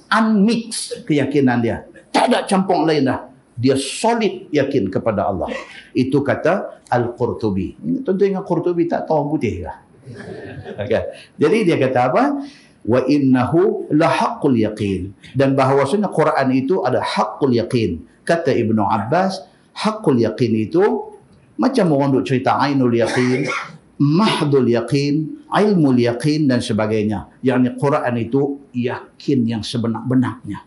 Unmixed keyakinan dia. Tak ada campur lain dah. Dia solid yakin kepada Allah. Itu kata Al-Qurtubi. Tentu ingat Qurtubi tak tahu orang putih lah. Okay. Jadi dia kata apa? Wa innahu la haqqul yaqin. Dan bahawasanya Quran itu ada haqqul yaqin. Kata Ibnu Abbas, haqqul yaqin itu macam orang duk cerita ainul yaqin, mahdul yaqin, ilmul yaqin dan sebagainya. Yang Quran itu yakin yang sebenar-benarnya.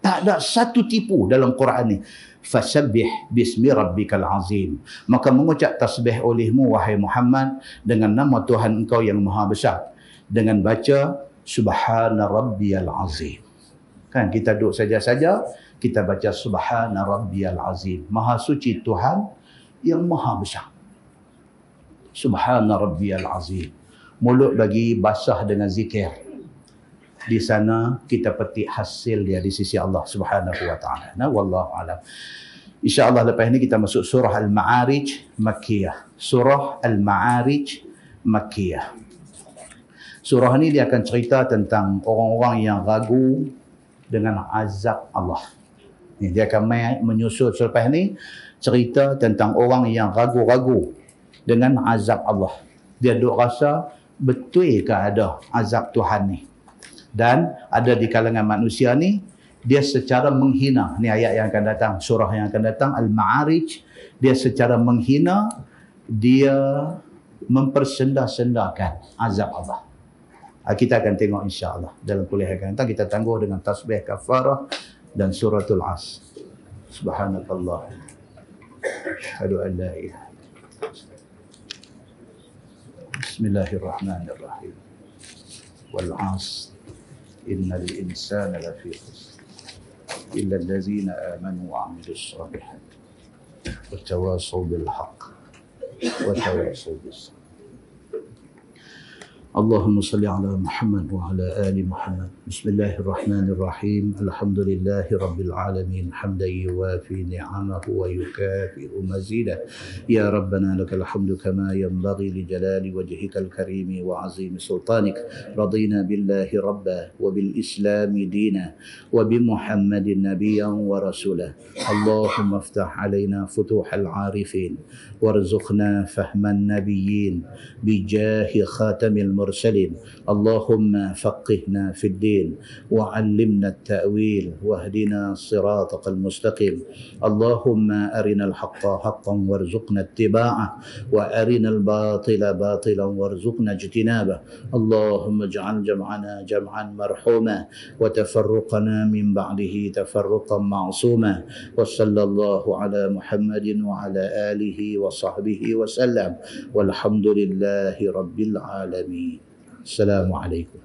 Tak ada satu tipu dalam Quran ni. Fasabbih bismi rabbikal azim. Maka mengucap tasbih olehmu wahai Muhammad dengan nama Tuhan engkau yang maha besar. Dengan baca subhana rabbiyal azim. Kan kita duduk saja-saja kita baca subhana rabbiyal azim. Maha suci Tuhan yang maha besar. Subhana rabbiyal azim. Mulut bagi basah dengan zikir. Di sana kita petik hasil dia di sisi Allah Subhanahu wa taala. Nah, wallahu alam. Insya-Allah lepas ni kita masuk surah Al-Ma'arij Makkiyah. Surah Al-Ma'arij Makkiyah. Surah ni dia akan cerita tentang orang-orang yang ragu dengan azab Allah. Ni dia akan menyusul selepas ni cerita tentang orang yang ragu-ragu dengan azab Allah. Dia duk rasa betul ke ada azab Tuhan ni? Dan ada di kalangan manusia ni, dia secara menghina. Ni ayat yang akan datang, surah yang akan datang, Al-Ma'arij. Dia secara menghina, dia mempersendah-sendahkan azab Allah. Kita akan tengok insya-Allah dalam kuliah yang akan datang. Kita tangguh dengan tasbih kafarah dan suratul As. Subhanakallah. Asyhadu an la ilaha illallah. Bismillahirrahmanirrahim. Wal 'asr. Innal insana lafi khusr. Illa allazina amanu wa 'amilus shalihat. Wa tawassaw bil haqq. Wa tawassaw bis sabr. اللهم صل على محمد وعلى آل محمد. بسم الله الرحمن الرحيم. الحمد لله رب العالمين حمدا يوافي نعمه ويكافئ مزيده. يا ربنا لك الحمد كما ينبغي لجلال وجهك الكريم وعظيم سلطانك. رضينا بالله ربا وبالإسلام دينا وبمحمد نبيا ورسولا. اللهم افتح علينا فتوح العارفين وارزقنا فهم النبيين بجاه خاتم المرسلين المرسلين اللهم فقهنا في الدين وعلمنا التأويل واهدنا صراطك المستقيم اللهم أرنا الحق حقا وارزقنا اتباعه وأرنا الباطل باطلا وارزقنا اجتنابه اللهم اجعل جمعنا جمعا مرحوما وتفرقنا من بعده تفرقا معصوما وصلى الله على محمد وعلى آله وصحبه وسلم والحمد لله رب العالمين. السلام عليكم.